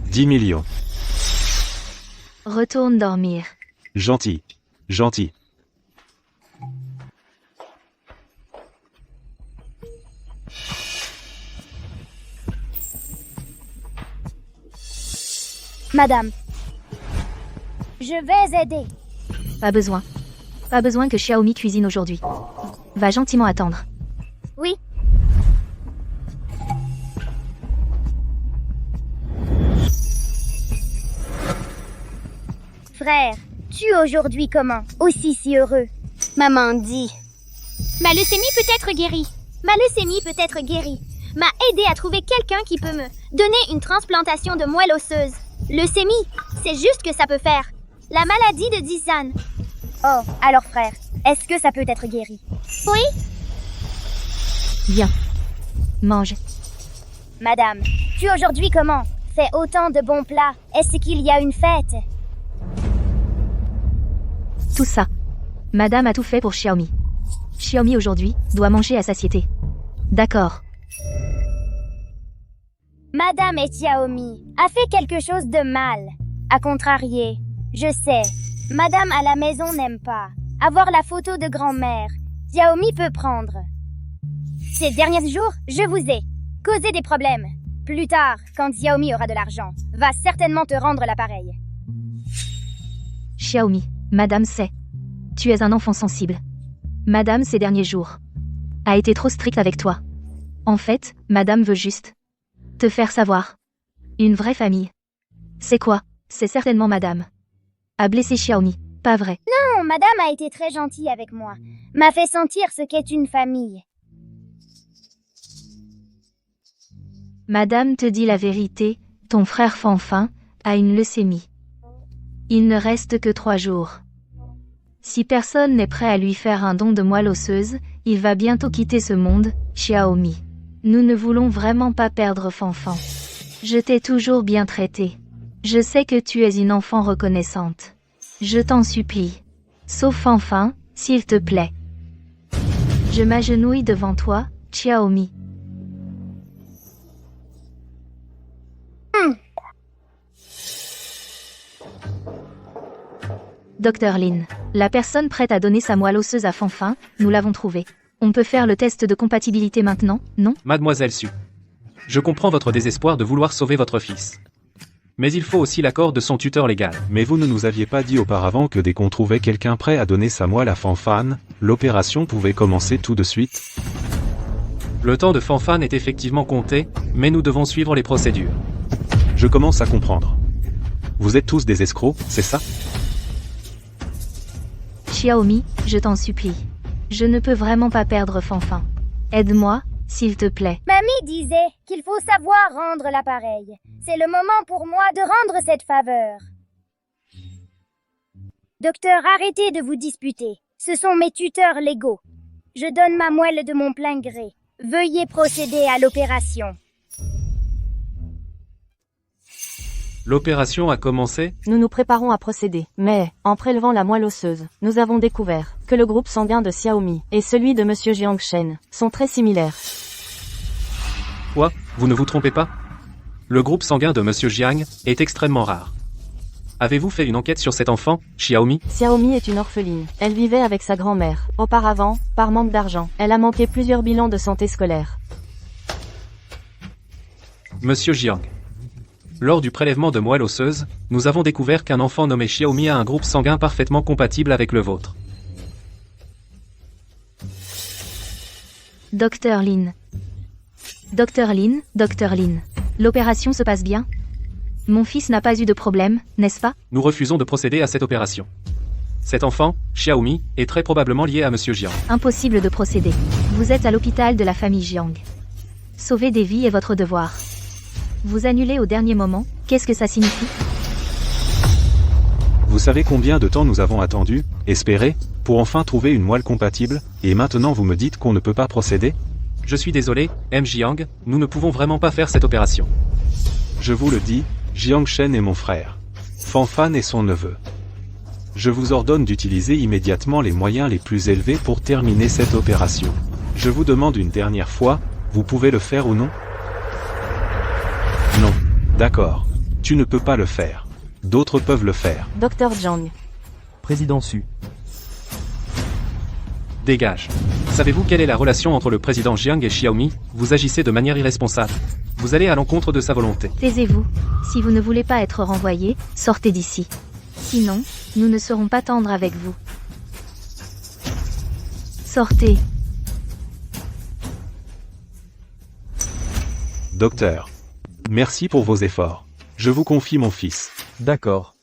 « 10 millions. Retourne dormir. Gentil. Gentil. Madame, je vais aider. Pas besoin. Pas besoin que Xiaomi cuisine aujourd'hui. Va gentiment attendre. Oui. Frère, tu aujourd'hui comment? Aussi si heureux. Maman dit. Ma leucémie peut être guérie. Ma leucémie peut être guérie. M'a aidé à trouver quelqu'un qui peut me donner une transplantation de moelle osseuse. Leucémie, c'est juste que ça peut faire. La maladie de Dizan. Oh, alors frère, est-ce que ça peut être guéri? Oui. Viens. Mange. Madame, tu aujourd'hui comment? Fais autant de bons plats. Est-ce qu'il y a une fête? Tout ça. Madame a tout fait pour Xiaomi. Xiaomi aujourd'hui doit manger à satiété. D'accord. Madame et Xiaomi a fait quelque chose de mal. À contrarier. Je sais. Madame à la maison n'aime pas avoir la photo de grand-mère. Xiaomi peut prendre. Ces derniers jours, je vous ai causé des problèmes. Plus tard, quand Xiaomi aura de l'argent, va certainement te rendre l'appareil. Xiaomi, Madame sait. Tu es un enfant sensible. Madame ces derniers jours a été trop stricte avec toi. En fait, Madame veut juste te faire savoir. Une vraie famille. C'est quoi? C'est certainement Madame a blessé Xiaomi, pas vrai? Non, Madame a été très gentille avec moi. M'a fait sentir ce qu'est une famille. Madame te dit la vérité, ton frère Fanfan a une leucémie. Il ne reste que 3 jours. Si personne n'est prêt à lui faire un don de moelle osseuse, il va bientôt quitter ce monde, Xiaomi. Nous ne voulons vraiment pas perdre Fanfan. Je t'ai toujours bien traité. Je sais que tu es une enfant reconnaissante. Je t'en supplie. Sauf Fanfan, S'il te plaît. Je m'agenouille devant toi, Xiaomi. Dr Lin, la personne prête à donner sa moelle osseuse à Fanfan, nous l'avons trouvée. On peut faire le test de compatibilité maintenant, non? Mademoiselle Su. Je comprends votre désespoir de vouloir sauver votre fils. Mais il faut aussi l'accord de son tuteur légal. Mais vous ne nous aviez pas dit auparavant que dès qu'on trouvait quelqu'un prêt à donner sa moelle à Fanfan, l'opération pouvait commencer tout de suite. Le temps de Fanfan est effectivement compté, mais nous devons suivre les procédures. Je commence à comprendre. Vous êtes tous des escrocs, c'est ça? Xiaomi, je t'en supplie. Je ne peux vraiment pas perdre Fanfan. Aide-moi, s'il te plaît. Mamie disait qu'il faut savoir rendre l'appareil. C'est le moment pour moi de rendre cette faveur. Docteur, arrêtez de vous disputer. Ce sont mes tuteurs légaux. Je donne ma moelle de mon plein gré. Veuillez procéder à l'opération. L'opération a commencé. Nous nous préparons à procéder. Mais, en prélevant la moelle osseuse, nous avons découvert que le groupe sanguin de Xiaomi et celui de Monsieur Jiang Shen sont très similaires. Quoi? Vous ne vous trompez pas? Le groupe sanguin de Monsieur Jiang est extrêmement rare. Avez-vous fait une enquête sur cet enfant, Xiaomi? Xiaomi est une orpheline. Elle vivait avec sa grand-mère. Auparavant, par manque d'argent, elle a manqué plusieurs bilans de santé scolaire. Monsieur Jiang. Lors du prélèvement de moelle osseuse, nous avons découvert qu'un enfant nommé Xiaomi a un groupe sanguin parfaitement compatible avec le vôtre. Dr Lin. Dr Lin. L'opération se passe bien? Mon fils n'a pas eu de problème, n'est-ce pas? Nous refusons de procéder à cette opération. Cet enfant, Xiaomi, est très probablement lié à Monsieur Jiang. Impossible de procéder. Vous êtes à l'hôpital de la famille Jiang. Sauver des vies est votre devoir. Vous annulez au dernier moment, qu'est-ce que ça signifie? Vous savez combien de temps nous avons attendu, espéré, pour enfin trouver une moelle compatible, et maintenant vous me dites qu'on ne peut pas procéder? Je suis désolé, M. Jiang, nous ne pouvons vraiment pas faire cette opération. Je vous le dis, Jiang Shen est mon frère. Fanfan est son neveu. Je vous ordonne d'utiliser immédiatement les moyens les plus élevés pour terminer cette opération. Je vous demande une dernière fois, vous pouvez le faire ou non? Non. D'accord. Tu ne peux pas le faire. D'autres peuvent le faire. Dr Jiang. Président Su. Dégage. Savez-vous quelle est la relation entre le président Jiang et Xiaomi? Vous agissez de manière irresponsable. Vous allez à l'encontre de sa volonté. Taisez-vous. Si vous ne voulez pas être renvoyé, sortez d'ici. Sinon, nous ne serons pas tendres avec vous. Sortez. Docteur. Merci pour vos efforts. Je vous confie mon fils. D'accord.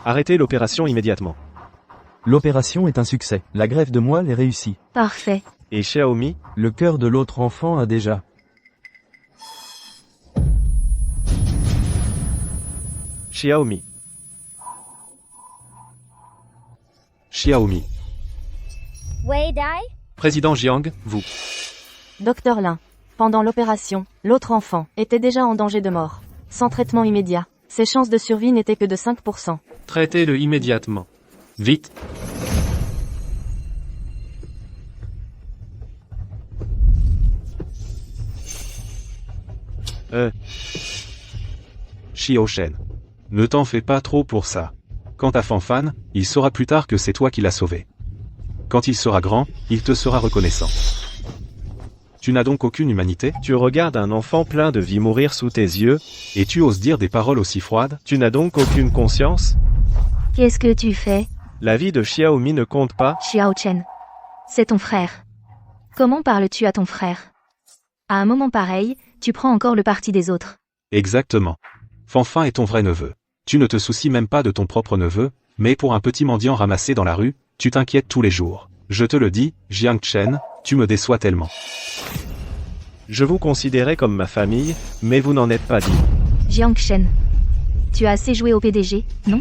Arrêtez l'opération immédiatement. L'opération est un succès. La greffe de moelle est réussie. Parfait. Et Xiaomi? Le cœur de l'autre enfant a déjà... Xiaomi. Xiaomi. Wei Dai? Président Jiang, vous. Dr Lin. Pendant l'opération, l'autre enfant était déjà en danger de mort. Sans traitement immédiat, ses chances de survie n'étaient que de 5%. Traitez-le immédiatement. Vite. Xiao Shen. Ne t'en fais pas trop pour ça. Quant à Fanfan, il saura plus tard que c'est toi qui l'as sauvé. Quand il sera grand, il te sera reconnaissant. Tu n'as donc aucune humanité? Tu regardes un enfant plein de vie mourir sous tes yeux, Et tu oses dire des paroles aussi froides? tu n'as donc aucune conscience? Qu'est-ce que tu fais, La vie de Xiaomi ne compte pas? Xiao Chen? C'est ton frère. Comment parles-tu à ton frère? À un moment pareil, tu prends encore le parti des autres. Exactement. Fanfan est ton vrai neveu. Tu ne te soucies même pas de ton propre neveu, mais pour un petit mendiant ramassé dans la rue, tu t'inquiètes tous les jours. Je te le dis, Jiang Chen, tu me déçois tellement. Je vous considérais comme ma famille, mais vous n'en êtes pas digne. Jiang Shen. Tu as assez joué au PDG, non?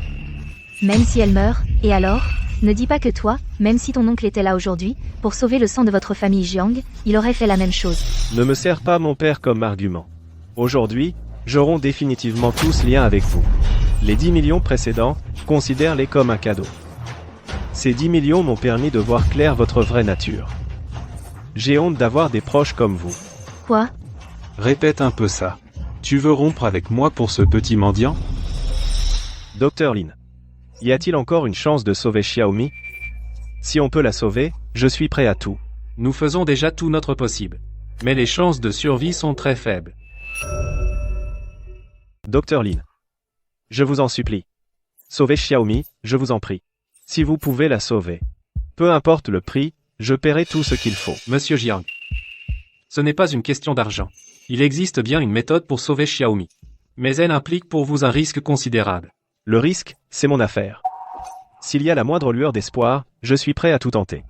Même si elle meurt, et alors? Ne dis pas que toi, même si ton oncle était là aujourd'hui, pour sauver le sang de votre famille Jiang, il aurait fait la même chose. Ne me sers pas mon père comme argument. Aujourd'hui, j'auront définitivement tous lien avec vous. Les 10 millions précédents, considère-les comme un cadeau. Ces 10 millions m'ont permis de voir clair votre vraie nature. J'ai honte d'avoir des proches comme vous. Quoi? Répète un peu ça. Tu veux rompre avec moi pour ce petit mendiant? Dr Lin. Y a-t-il encore une chance de sauver Xiaomi? Si on peut la sauver, je suis prêt à tout. Nous faisons déjà tout notre possible. Mais les chances de survie sont très faibles. Dr Lin. Je vous en supplie. Sauvez Xiaomi, je vous en prie. Si vous pouvez la sauver. Peu importe le prix, je paierai tout ce qu'il faut. Monsieur Jiang. Ce n'est pas une question d'argent. Il existe bien une méthode pour sauver Xiaomi. Mais elle implique pour vous un risque considérable. Le risque, c'est mon affaire. S'il y a la moindre lueur d'espoir, je suis prêt à tout tenter.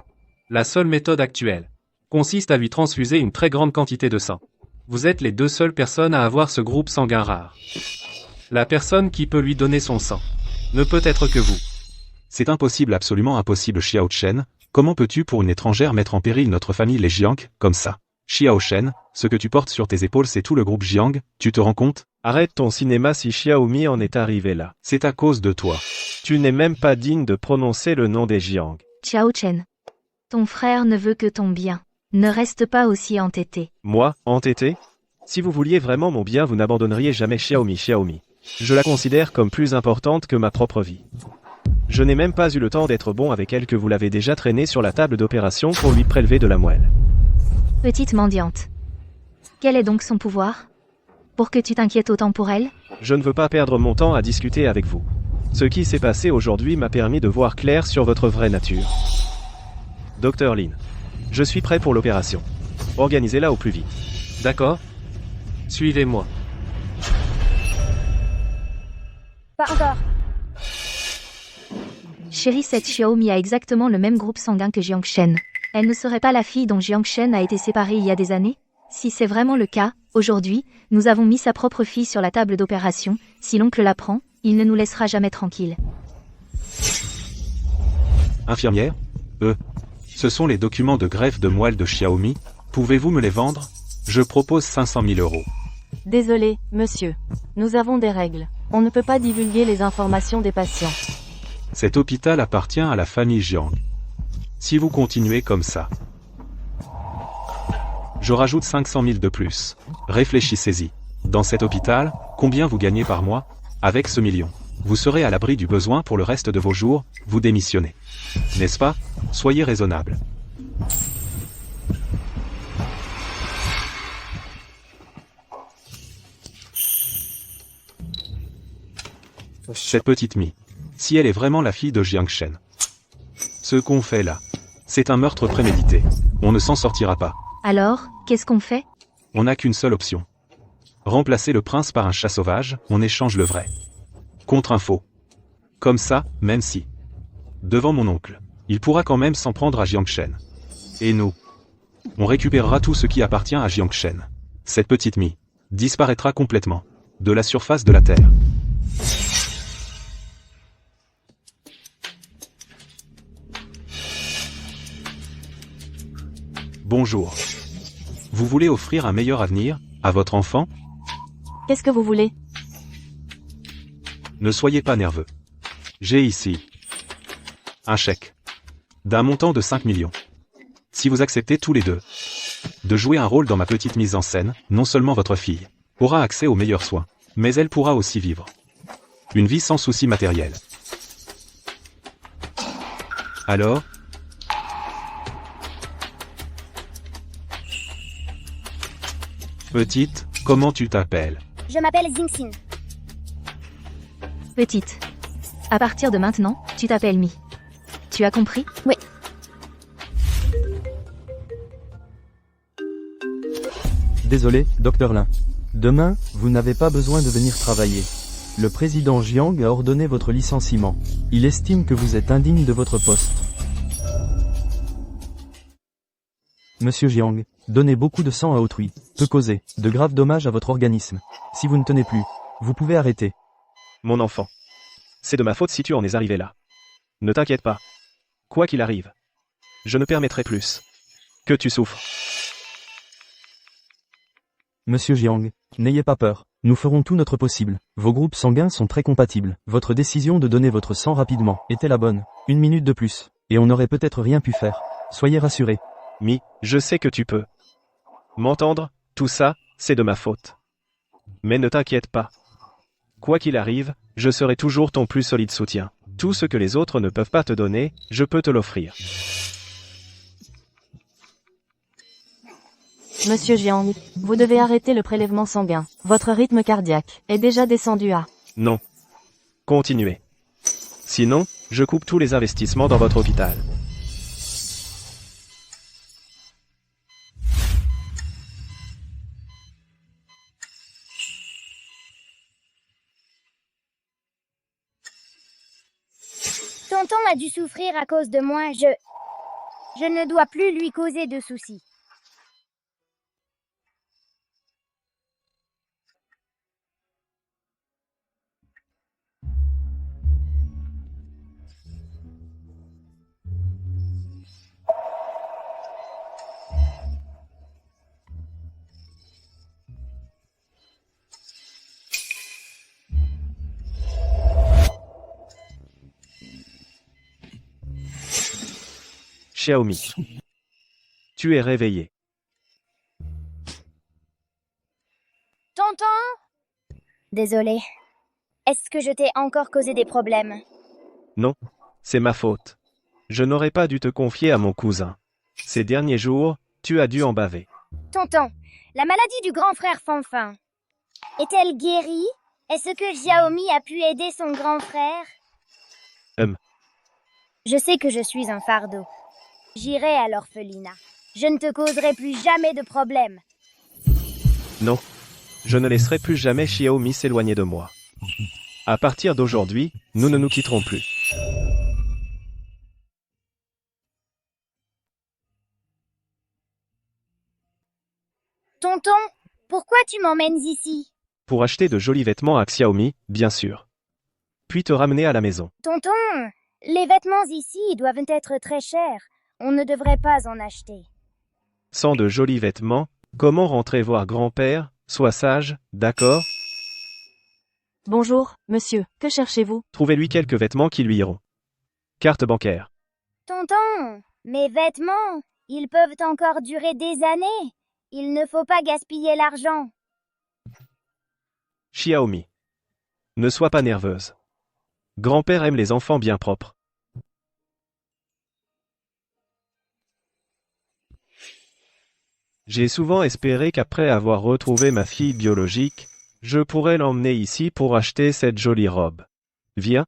La seule méthode actuelle consiste à lui transfuser une très grande quantité de sang. Vous êtes les deux seules personnes à avoir ce groupe sanguin rare. La personne qui peut lui donner son sang ne peut être que vous. C'est impossible, absolument impossible, Xiao Chen. Comment peux-tu pour une étrangère mettre en péril notre famille les Jiang, comme ça? Xiao Chen, ce que tu portes sur tes épaules c'est tout le groupe Jiang, tu te rends compte? Arrête ton cinéma si Xiaomi en est arrivé là. C'est à cause de toi. Tu n'es même pas digne de prononcer le nom des Jiang. Xiao Chen. Ton frère ne veut que ton bien. Ne reste pas aussi entêté. Moi, entêté? Si vous vouliez vraiment mon bien, vous n'abandonneriez jamais Xiaomi. Je la considère comme plus importante que ma propre vie. Je n'ai même pas eu le temps d'être bon avec elle que vous l'avez déjà traînée sur la table d'opération pour lui prélever de la moelle. Petite mendiante. Quel est donc son pouvoir? Pour que tu t'inquiètes autant pour elle? Je ne veux pas perdre mon temps à discuter avec vous. Ce qui s'est passé aujourd'hui m'a permis de voir clair sur votre vraie nature. Dr Lin. Je suis prêt pour l'opération. Organisez-la au plus vite. D'accord? Suivez-moi. Pas encore. Chérie, cette Xiaomi a exactement le même groupe sanguin que Jiang Shen. Elle ne serait pas la fille dont Jiang Shen a été séparée il y a des années? Si c'est vraiment le cas, aujourd'hui, nous avons mis sa propre fille sur la table d'opération. Si l'oncle l'apprend, il ne nous laissera jamais tranquilles. Infirmière? Ce sont les documents de greffe de moelle de Xiaomi. Pouvez-vous me les vendre? Je propose 500 000 €. Désolé, monsieur. Nous avons des règles. On ne peut pas divulguer les informations des patients. Cet hôpital appartient à la famille Jiang. Si vous continuez comme ça, je rajoute 500 000 de plus. Réfléchissez-y. Dans cet hôpital, combien vous gagnez par mois? Avec ce million, vous serez à l'abri du besoin pour le reste de vos jours, vous démissionnez. N'est-ce pas? Soyez raisonnable. Cette petite Mi, si elle est vraiment la fille de Jiang Shen. Ce qu'on fait là, c'est un meurtre prémédité. On ne s'en sortira pas. Alors, qu'est-ce qu'on fait? On n'a qu'une seule option. Remplacer le prince par un chat sauvage, on échange le vrai contre un faux. Comme ça, même si, devant mon oncle, il pourra quand même s'en prendre à Jiang Shen. Et nous, on récupérera tout ce qui appartient à Jiang Shen. Cette petite Mi disparaîtra complètement de la surface de la Terre. Bonjour. Vous voulez offrir un meilleur avenir à votre enfant? Qu'est-ce que vous voulez? Ne soyez pas nerveux. J'ai ici un chèque d'un montant de 5 millions. Si vous acceptez tous les deux de jouer un rôle dans ma petite mise en scène, non seulement votre fille aura accès aux meilleurs soins, mais elle pourra aussi vivre une vie sans soucis matériels. Alors, petite, comment tu t'appelles? Je m'appelle Xingxin. Petite. À partir de maintenant, tu t'appelles Mi. Tu as compris? Oui. Désolé, Dr Lin. Demain, vous n'avez pas besoin de venir travailler. Le président Jiang a ordonné votre licenciement. Il estime que vous êtes indigne de votre poste. Monsieur Jiang, donner beaucoup de sang à autrui peut causer de graves dommages à votre organisme. Si vous ne tenez plus, vous pouvez arrêter. Mon enfant. C'est de ma faute si tu en es arrivé là. Ne t'inquiète pas. Quoi qu'il arrive, je ne permettrai plus que tu souffres. Monsieur Jiang, n'ayez pas peur. Nous ferons tout notre possible. Vos groupes sanguins sont très compatibles. Votre décision de donner votre sang rapidement était la bonne. 1 minute de plus. Et on n'aurait peut-être rien pu faire. Soyez rassurés. Mi, je sais que tu peux. M'entendre, tout ça, c'est de ma faute. Mais ne t'inquiète pas. Quoi qu'il arrive, je serai toujours ton plus solide soutien. Tout ce que les autres ne peuvent pas te donner, je peux te l'offrir. Monsieur Jiang, vous devez arrêter le prélèvement sanguin. Votre rythme cardiaque est déjà descendu à... Non. Continuez. Sinon, je coupe tous les investissements dans votre hôpital. Tonton a dû souffrir à cause de moi. Je ne dois plus lui causer de soucis. Xiaomi. Tu es réveillé. Tonton! Désolée. Est-ce que je t'ai encore causé des problèmes? Non, c'est ma faute. Je n'aurais pas dû te confier à mon cousin. Ces derniers jours, tu as dû en baver. Tonton, la maladie du grand frère Fanfan, est-elle guérie? Est-ce que Xiaomi a pu aider son grand frère? Je sais que je suis un fardeau. J'irai à l'orphelinat. Je ne te causerai plus jamais de problème. Non. Je ne laisserai plus jamais Xiaomi s'éloigner de moi. À partir d'aujourd'hui, nous ne nous quitterons plus. Tonton, pourquoi tu m'emmènes ici? Pour acheter de jolis vêtements à Xiaomi, bien sûr. Puis te ramener à la maison. Tonton, les vêtements ici doivent être très chers. On ne devrait pas en acheter. Sans de jolis vêtements, comment rentrer voir grand-père? Sois sage, d'accord? Bonjour, monsieur, que cherchez-vous? Trouvez-lui quelques vêtements qui lui iront. Carte bancaire. Tonton, mes vêtements, ils peuvent encore durer des années. Il ne faut pas gaspiller l'argent. Xiaomi. Ne sois pas nerveuse. Grand-père aime les enfants bien propres. J'ai souvent espéré qu'après avoir retrouvé ma fille biologique, je pourrais l'emmener ici pour acheter cette jolie robe. Viens.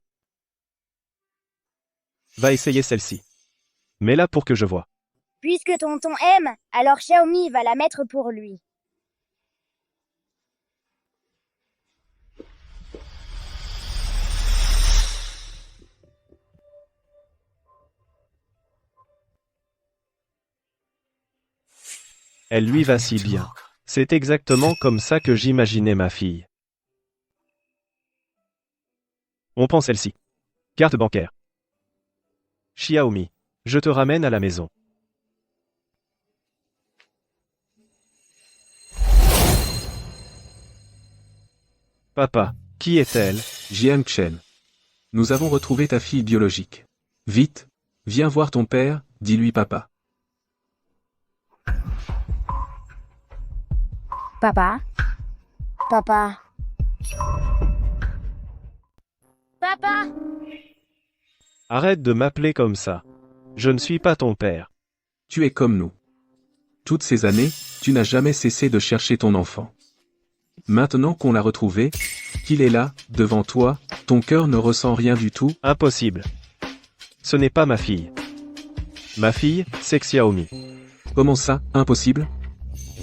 Va essayer celle-ci. Mets-la pour que je voie. Puisque tonton aime, alors Xiaomi va la mettre pour lui. Elle lui va si bien. C'est exactement comme ça que j'imaginais ma fille. On prend celle-ci. Carte bancaire. Xiaomi, je te ramène à la maison. Papa, qui est-elle? Jiang Chen. Nous avons retrouvé ta fille biologique. Vite, viens voir ton père, dis-lui papa. Papa? Papa? Papa? Arrête de m'appeler comme ça. Je ne suis pas ton père. Tu es comme nous. Toutes ces années, tu n'as jamais cessé de chercher ton enfant. Maintenant qu'on l'a retrouvé, qu'il est là, devant toi, ton cœur ne ressent rien du tout. Impossible. Ce n'est pas ma fille. Ma fille, c'est Xiaomi. Comment ça, impossible?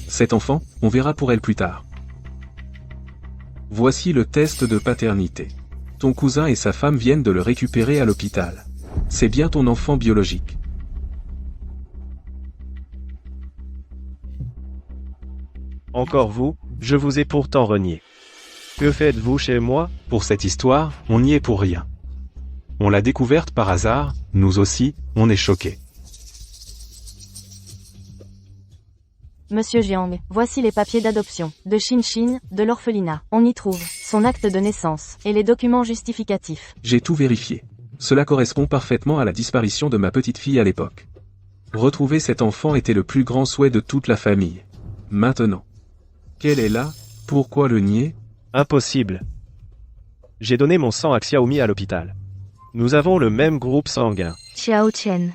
Cet enfant, on verra pour elle plus tard. Voici le test de paternité. Ton cousin et sa femme viennent de le récupérer à l'hôpital. C'est bien ton enfant biologique. Encore vous, je vous ai pourtant renié. Que faites-vous chez moi? Pour cette histoire, on n'y est pour rien. On l'a découverte par hasard, nous aussi, on est choqués. Monsieur Jiang, voici les papiers d'adoption, de Shin, de l'orphelinat. On y trouve son acte de naissance, et les documents justificatifs. J'ai tout vérifié. Cela correspond parfaitement à la disparition de ma petite fille à l'époque. Retrouver cet enfant était le plus grand souhait de toute la famille. Maintenant, qu'elle est là, pourquoi le nier? Impossible. J'ai donné mon sang à Xiaomi à l'hôpital. Nous avons le même groupe sanguin. Xiao Chen.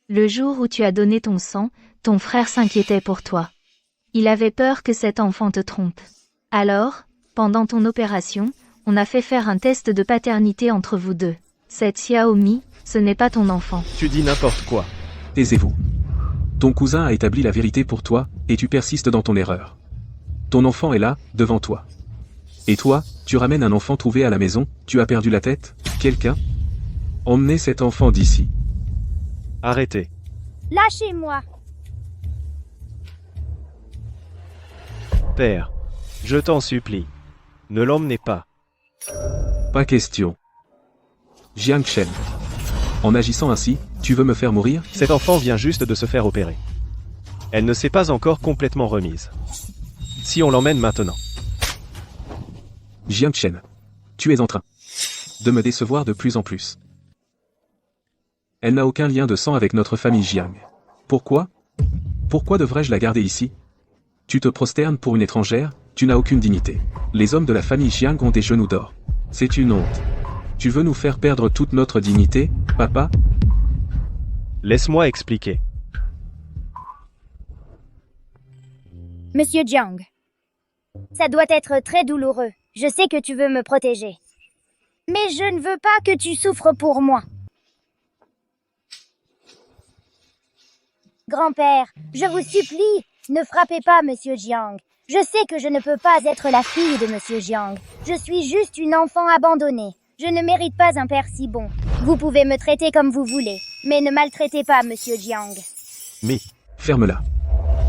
Le jour où tu as donné ton sang, ton frère s'inquiétait pour toi. Il avait peur que cet enfant te trompe. Alors, pendant ton opération, on a fait faire un test de paternité entre vous deux. Cette Xiaomi, ce n'est pas ton enfant. Tu dis n'importe quoi. Taisez-vous. Ton cousin a établi la vérité pour toi, et tu persistes dans ton erreur. Ton enfant est là, devant toi. Et toi, tu ramènes un enfant trouvé à la maison, tu as perdu la tête? Quelqu'un? Emmenez cet enfant d'ici. Arrêtez. Lâchez-moi. Père. Je t'en supplie. Ne l'emmenez pas. Pas question. Jiang Shen. En agissant ainsi, tu veux me faire mourir? Cet enfant vient juste de se faire opérer. Elle ne s'est pas encore complètement remise. Si on l'emmène maintenant. Jiang Shen. Tu es en train de me décevoir de plus en plus. Elle n'a aucun lien de sang avec notre famille Jiang. Pourquoi? Pourquoi devrais-je la garder ici? Tu te prosternes pour une étrangère, tu n'as aucune dignité. Les hommes de la famille Jiang ont des genoux d'or. C'est une honte. Tu veux nous faire perdre toute notre dignité, papa? Laisse-moi expliquer. Monsieur Jiang. Ça doit être très douloureux. Je sais que tu veux me protéger. Mais je ne veux pas que tu souffres pour moi. Grand-père, je vous supplie, ne frappez pas Monsieur Jiang. Je sais que je ne peux pas être la fille de Monsieur Jiang. Je suis juste une enfant abandonnée. Je ne mérite pas un père si bon. Vous pouvez me traiter comme vous voulez, mais ne maltraitez pas Monsieur Jiang. Mais, Ferme-la.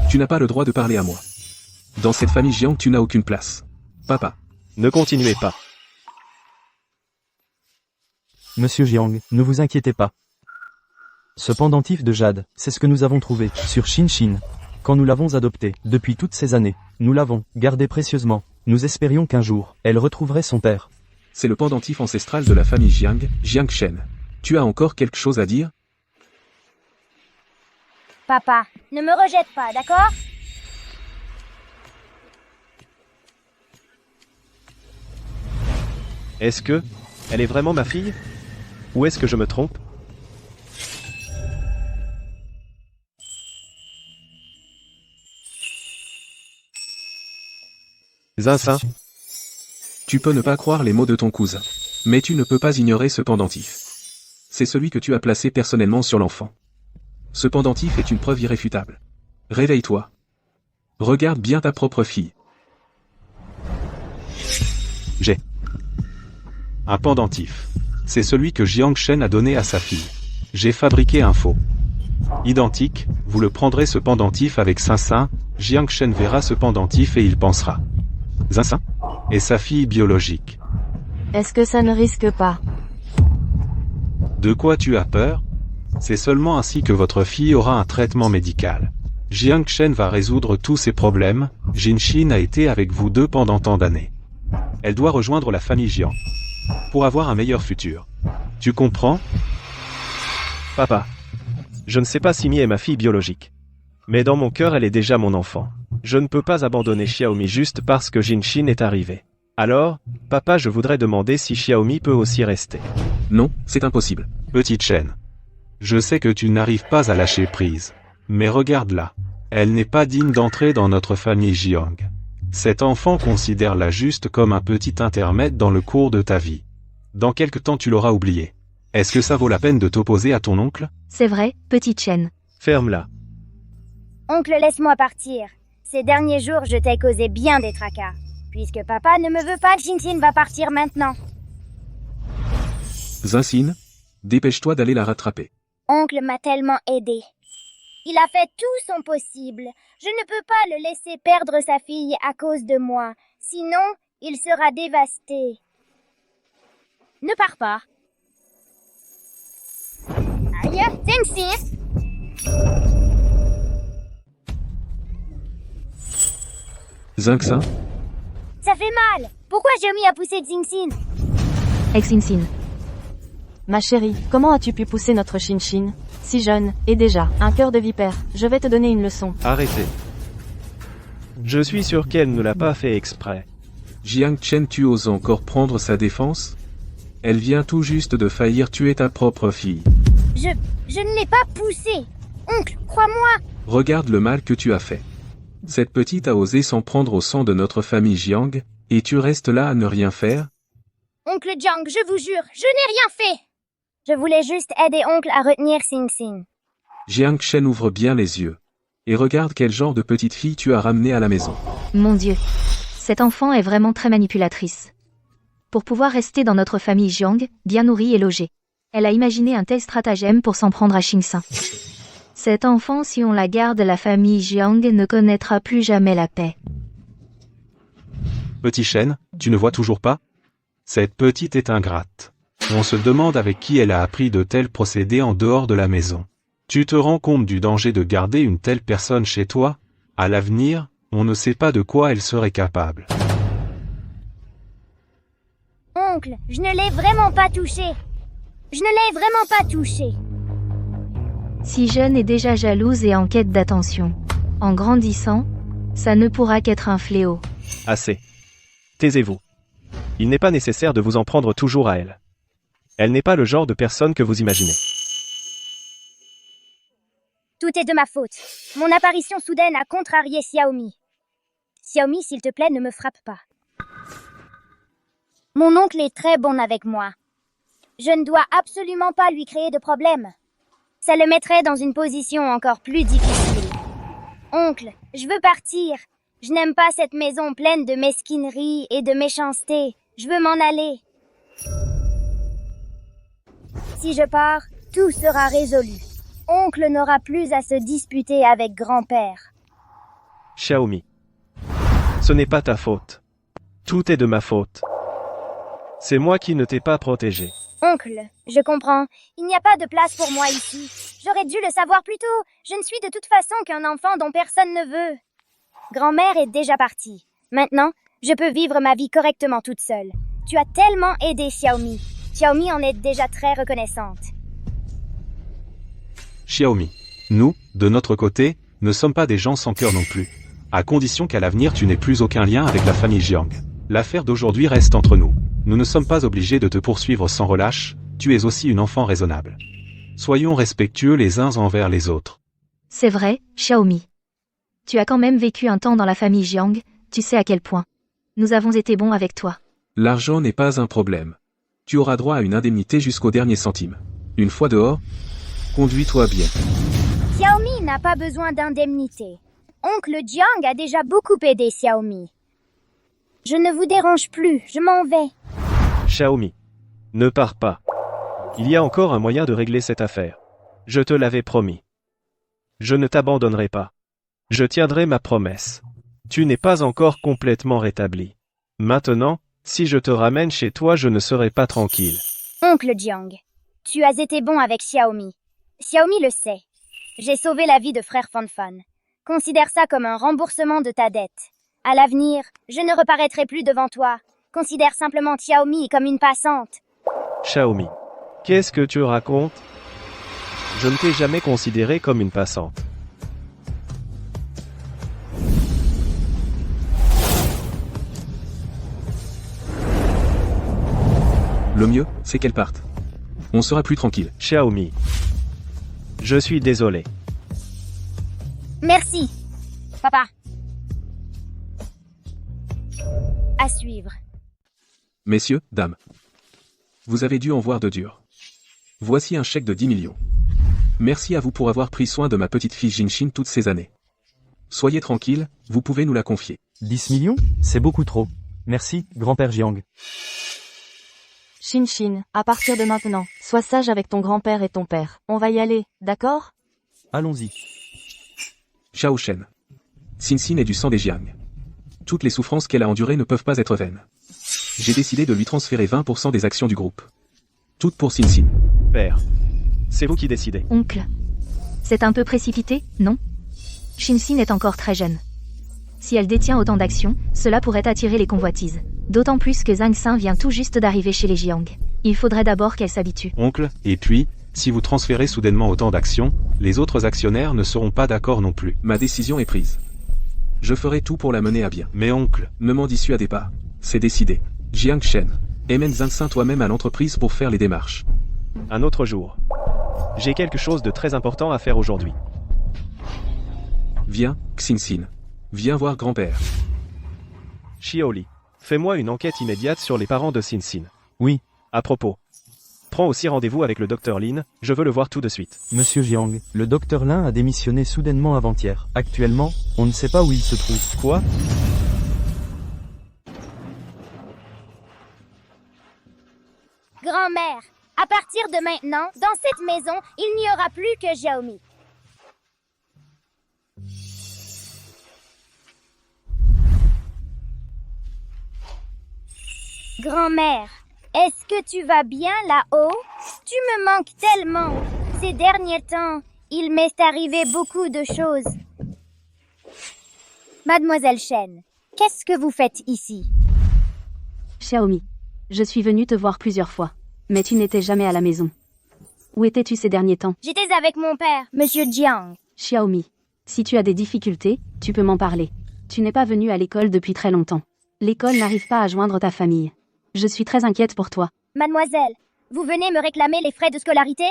Tu n'as pas le droit de parler à moi. Dans cette famille Jiang, tu n'as aucune place. Papa. ne continuez pas. Monsieur Jiang, ne vous inquiétez pas. Ce pendentif de jade, c'est ce que nous avons trouvé sur Shin. Quand nous l'avons adopté, depuis toutes ces années, nous l'avons gardé précieusement. Nous espérions qu'un jour, elle retrouverait son père. C'est le pendentif ancestral de la famille Jiang, Jiang Shen. Tu as encore quelque chose à dire? Papa, ne me rejette pas, d'accord? Est-ce que elle est vraiment ma fille? Ou est-ce que je me trompe? Zinsin, Tu peux ne pas croire les mots de ton cousin. Mais tu ne peux pas ignorer ce pendentif. C'est celui que tu as placé personnellement sur l'enfant. Ce pendentif est une preuve irréfutable. Réveille-toi. Regarde bien ta propre fille. j'ai Un pendentif. C'est celui que Jiang Shen a donné à sa fille. J'ai fabriqué un faux. Identique, vous le prendrez ce pendentif avec Zinsin, Jiang Shen verra ce pendentif et il pensera. Zinsin est sa fille biologique. Est-ce que ça ne risque pas? De quoi tu as peur? C'est seulement ainsi que votre fille aura un traitement médical. Jiang Shen va résoudre tous ses problèmes, Jinshin a été avec vous deux pendant tant d'années. Elle doit rejoindre la famille Jiang. Pour avoir un meilleur futur. Tu comprends? papa. Je ne sais pas si Mi est ma fille biologique. Mais dans mon cœur elle est déjà mon enfant. Je ne peux pas abandonner Xiaomi juste parce que Jinshin est arrivé. Alors, papa, je voudrais demander si Xiaomi peut aussi rester. Non, c'est impossible. Petite Shen. Je sais que tu n'arrives pas à lâcher prise. Mais regarde-la. Elle n'est pas digne d'entrer dans notre famille Jiang. Cet enfant considère-la juste comme un petit intermède dans le cours de ta vie. Dans quelque temps tu l'auras oublié. Est-ce que ça vaut la peine de t'opposer à ton oncle? C'est vrai, petite Chen. Ferme-la. Oncle, laisse-moi partir. Ces derniers jours, je t'ai causé bien des tracas. Puisque papa ne me veut pas, Jinshin va partir maintenant. Zinsin, dépêche-toi d'aller la rattraper. Oncle m'a tellement aidé. Il a fait tout son possible. Je ne peux pas le laisser perdre sa fille à cause de moi. Sinon, il sera dévasté. Ne pars pas. Aïe, Jinshin. Xingxin, Ça fait mal. Pourquoi Xiaomi a poussé Xingxin? Ex-Insin. Ma chérie, comment as-tu pu pousser notre Shin-Shin? Si jeune, et déjà, un cœur de vipère. Je vais te donner une leçon. Arrêtez. Je suis sûr qu'elle ne l'a pas fait exprès. Jiang Chen, tu oses encore prendre sa défense? Elle vient tout juste de faillir tuer ta propre fille. Je ne l'ai pas poussé. Oncle, crois-moi. Regarde le mal que tu as fait. Cette petite a osé s'en prendre au sang de notre famille Jiang, et tu restes là à ne rien faire? Oncle Jiang, je vous jure, je n'ai rien fait. Je voulais juste aider oncle à retenir Xingxin. Jiang Chen ouvre bien les yeux. Et regarde quel genre de petite fille tu as ramenée à la maison. Mon Dieu. Cette enfant est vraiment très manipulatrice. Pour pouvoir rester dans notre famille Jiang, bien nourrie et logée, elle a imaginé un tel stratagème pour s'en prendre à Xingxin. Cette enfant, si on la garde, la famille Jiang ne connaîtra plus jamais la paix. Petit Shen, tu ne vois toujours pas? Cette petite est ingrate. On se demande avec qui elle a appris de tels procédés en dehors de la maison. Tu te rends compte du danger de garder une telle personne chez toi? À l'avenir, on ne sait pas de quoi elle serait capable. Oncle, je ne l'ai vraiment pas touché. Je ne l'ai vraiment pas touché. Si jeune est déjà jalouse et en quête d'attention. En grandissant, ça ne pourra qu'être un fléau. Assez. Taisez-vous. Il n'est pas nécessaire de vous en prendre toujours à elle. Elle n'est pas le genre de personne que vous imaginez. Tout est de ma faute. Mon apparition soudaine a contrarié Xiaomi. Xiaomi, s'il te plaît, ne me frappe pas. Mon oncle est très bon avec moi. Je ne dois absolument pas lui créer de problème. Ça le mettrait dans une position encore plus difficile. Oncle, je veux partir. Je n'aime pas cette maison pleine de mesquinerie et de méchanceté. Je veux m'en aller. Si je pars, tout sera résolu. Oncle n'aura plus à se disputer avec grand-père. Xiaomi. Ce n'est pas ta faute. Tout est de ma faute. C'est moi qui ne t'ai pas protégé. Oncle, je comprends. Il n'y a pas de place pour moi ici. J'aurais dû le savoir plus tôt. Je ne suis de toute façon qu'un enfant dont personne ne veut. Grand-mère est déjà partie. Maintenant, je peux vivre ma vie correctement toute seule. Tu as tellement aidé Xiaomi. Xiaomi en est déjà très reconnaissante. Xiaomi. Nous, de notre côté, ne sommes pas des gens sans cœur non plus. À condition qu'à l'avenir tu n'aies plus aucun lien avec la famille Jiang. L'affaire d'aujourd'hui reste entre nous. Nous ne sommes pas obligés de te poursuivre sans relâche, tu es aussi une enfant raisonnable. Soyons respectueux les uns envers les autres. C'est vrai, Xiaomi. Tu as quand même vécu un temps dans la famille Jiang, tu sais à quel point. Nous avons été bons avec toi. L'argent n'est pas un problème. Tu auras droit à une indemnité jusqu'au dernier centime. Une fois dehors, conduis-toi bien. Xiaomi n'a pas besoin d'indemnité. Oncle Jiang a déjà beaucoup aidé Xiaomi. Je ne vous dérange plus, je m'en vais. Xiaomi. Ne pars pas. Il y a encore un moyen de régler cette affaire. Je te l'avais promis. Je ne t'abandonnerai pas. Je tiendrai ma promesse. Tu n'es pas encore complètement rétabli. Maintenant, si je te ramène chez toi, je ne serai pas tranquille. Oncle Jiang, tu as été bon avec Xiaomi. Xiaomi le sait. J'ai sauvé la vie de frère Fanfan. Considère ça comme un remboursement de ta dette. À l'avenir, je ne reparaîtrai plus devant toi. Considère simplement Xiaomi comme une passante. Xiaomi. Qu'est-ce que tu racontes? Je ne t'ai jamais considéré comme une passante. Le mieux, c'est qu'elle parte. On sera plus tranquille. Xiaomi. Je suis désolé. Merci, papa. À suivre. Messieurs, dames. Vous avez dû en voir de dur. Voici un chèque de 10 millions. Merci à vous pour avoir pris soin de ma petite fille Jingxin toutes ces années. Soyez tranquille, vous pouvez nous la confier. 10 millions? C'est beaucoup trop. Merci, grand-père Jiang. Shin-Shin, à partir de maintenant, sois sage avec ton grand-père et ton père. On va y aller, d'accord? Allons-y. Xiao Shen. Xingxin est du sang des Jiang. Toutes les souffrances qu'elle a endurées ne peuvent pas être vaines. J'ai décidé de lui transférer 20% des actions du groupe. Toutes pour Xingxin. Père. C'est vous qui décidez. Oncle. C'est un peu précipité, non? Shin-Sin est encore très jeune. Si elle détient autant d'actions, cela pourrait attirer les convoitises. D'autant plus que Zhang Xin vient tout juste d'arriver chez les Jiang. Il faudrait d'abord qu'elle s'habitue. Oncle, et puis, si vous transférez soudainement autant d'actions, les autres actionnaires ne seront pas d'accord non plus. Ma décision est prise. Je ferai tout pour la mener à bien. Mais oncle, Ne m'en dissuadez pas. C'est décidé. Jiang Shen, emmène Zhang Xin toi-même à l'entreprise pour faire les démarches. Un autre jour. J'ai quelque chose de très important à faire aujourd'hui. Viens, Xinxin. Viens voir grand-père. Xiaoli, fais-moi une enquête immédiate sur les parents de Xin. Oui, À propos. Prends aussi rendez-vous avec le docteur Lin, je veux le voir tout de suite. monsieur Jiang, le docteur Lin a démissionné soudainement avant-hier. Actuellement, on ne sait pas où il se trouve. Quoi? Grand-mère, à partir de maintenant, dans cette maison, il n'y aura plus que Xiaomi. Grand-mère, est-ce que tu vas bien là-haut? Tu me manques tellement. Ces derniers temps, il m'est arrivé beaucoup de choses. Mademoiselle Shen, qu'est-ce que vous faites ici? Xiaomi, je suis venue te voir plusieurs fois, mais tu n'étais jamais à la maison. Où étais-tu ces derniers temps? J'étais avec mon père, Monsieur Jiang. Xiaomi, si tu as des difficultés, tu peux m'en parler. Tu n'es pas venu à l'école depuis très longtemps. L'école n'arrive pas à joindre ta famille. Je suis très inquiète pour toi. Mademoiselle, vous venez me réclamer les frais de scolarité?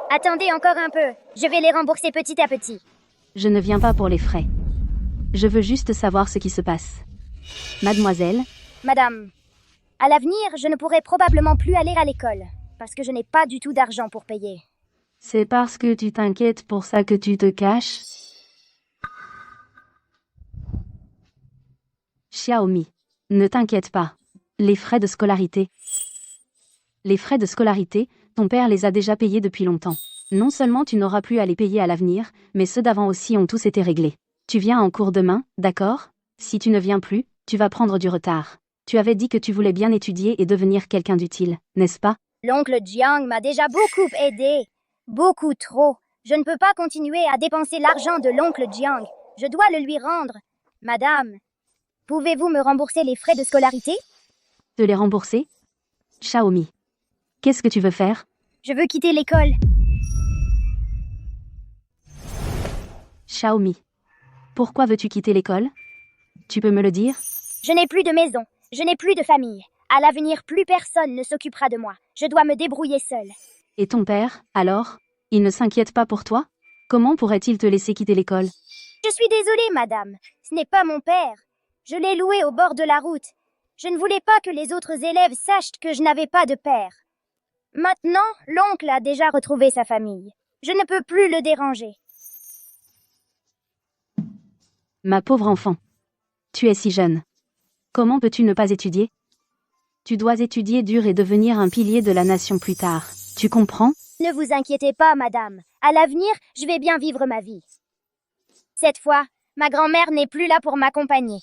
Attendez encore un peu, je vais les rembourser petit à petit. Je ne viens pas pour les frais. Je veux juste savoir ce qui se passe. Mademoiselle, Madame, à l'avenir, je ne pourrai probablement plus aller à l'école, parce que je n'ai pas du tout d'argent pour payer. c'est parce que tu t'inquiètes pour ça que tu te caches? Xiaomi, ne t'inquiète pas. Les frais de scolarité. Les frais de scolarité, ton père les a déjà payés depuis longtemps. Non seulement tu n'auras plus à les payer à l'avenir, mais ceux d'avant aussi ont tous été réglés. Tu viens en cours demain, d'accord? Si tu ne viens plus, tu vas prendre du retard. Tu avais dit que tu voulais bien étudier et devenir quelqu'un d'utile, n'est-ce pas? L'oncle Jiang m'a déjà beaucoup aidé. Beaucoup trop. Je ne peux pas continuer à dépenser l'argent de l'oncle Jiang. Je dois le lui rendre. Madame, pouvez-vous me rembourser les frais de scolarité? De les rembourser? Xiaomi. Qu'est-ce que tu veux faire? Je veux quitter l'école. Xiaomi. Pourquoi veux-tu quitter l'école? Tu peux me le dire? Je n'ai plus de maison. Je n'ai plus de famille. À l'avenir, plus personne ne s'occupera de moi. Je dois me débrouiller seule. Et ton père, alors? Il ne s'inquiète pas pour toi? Comment pourrait-il te laisser quitter l'école? Je suis désolée, madame. Ce n'est pas mon père. Je l'ai loué au bord de la route. Je ne voulais pas que les autres élèves sachent que je n'avais pas de père. Maintenant, l'oncle a déjà retrouvé sa famille. Je ne peux plus le déranger. Ma pauvre enfant. Tu es si jeune. Comment peux-tu ne pas étudier? Tu dois étudier dur et devenir un pilier de la nation plus tard. Tu comprends? Ne vous inquiétez pas, madame. À l'avenir, je vais bien vivre ma vie. Cette fois, ma grand-mère n'est plus là pour m'accompagner.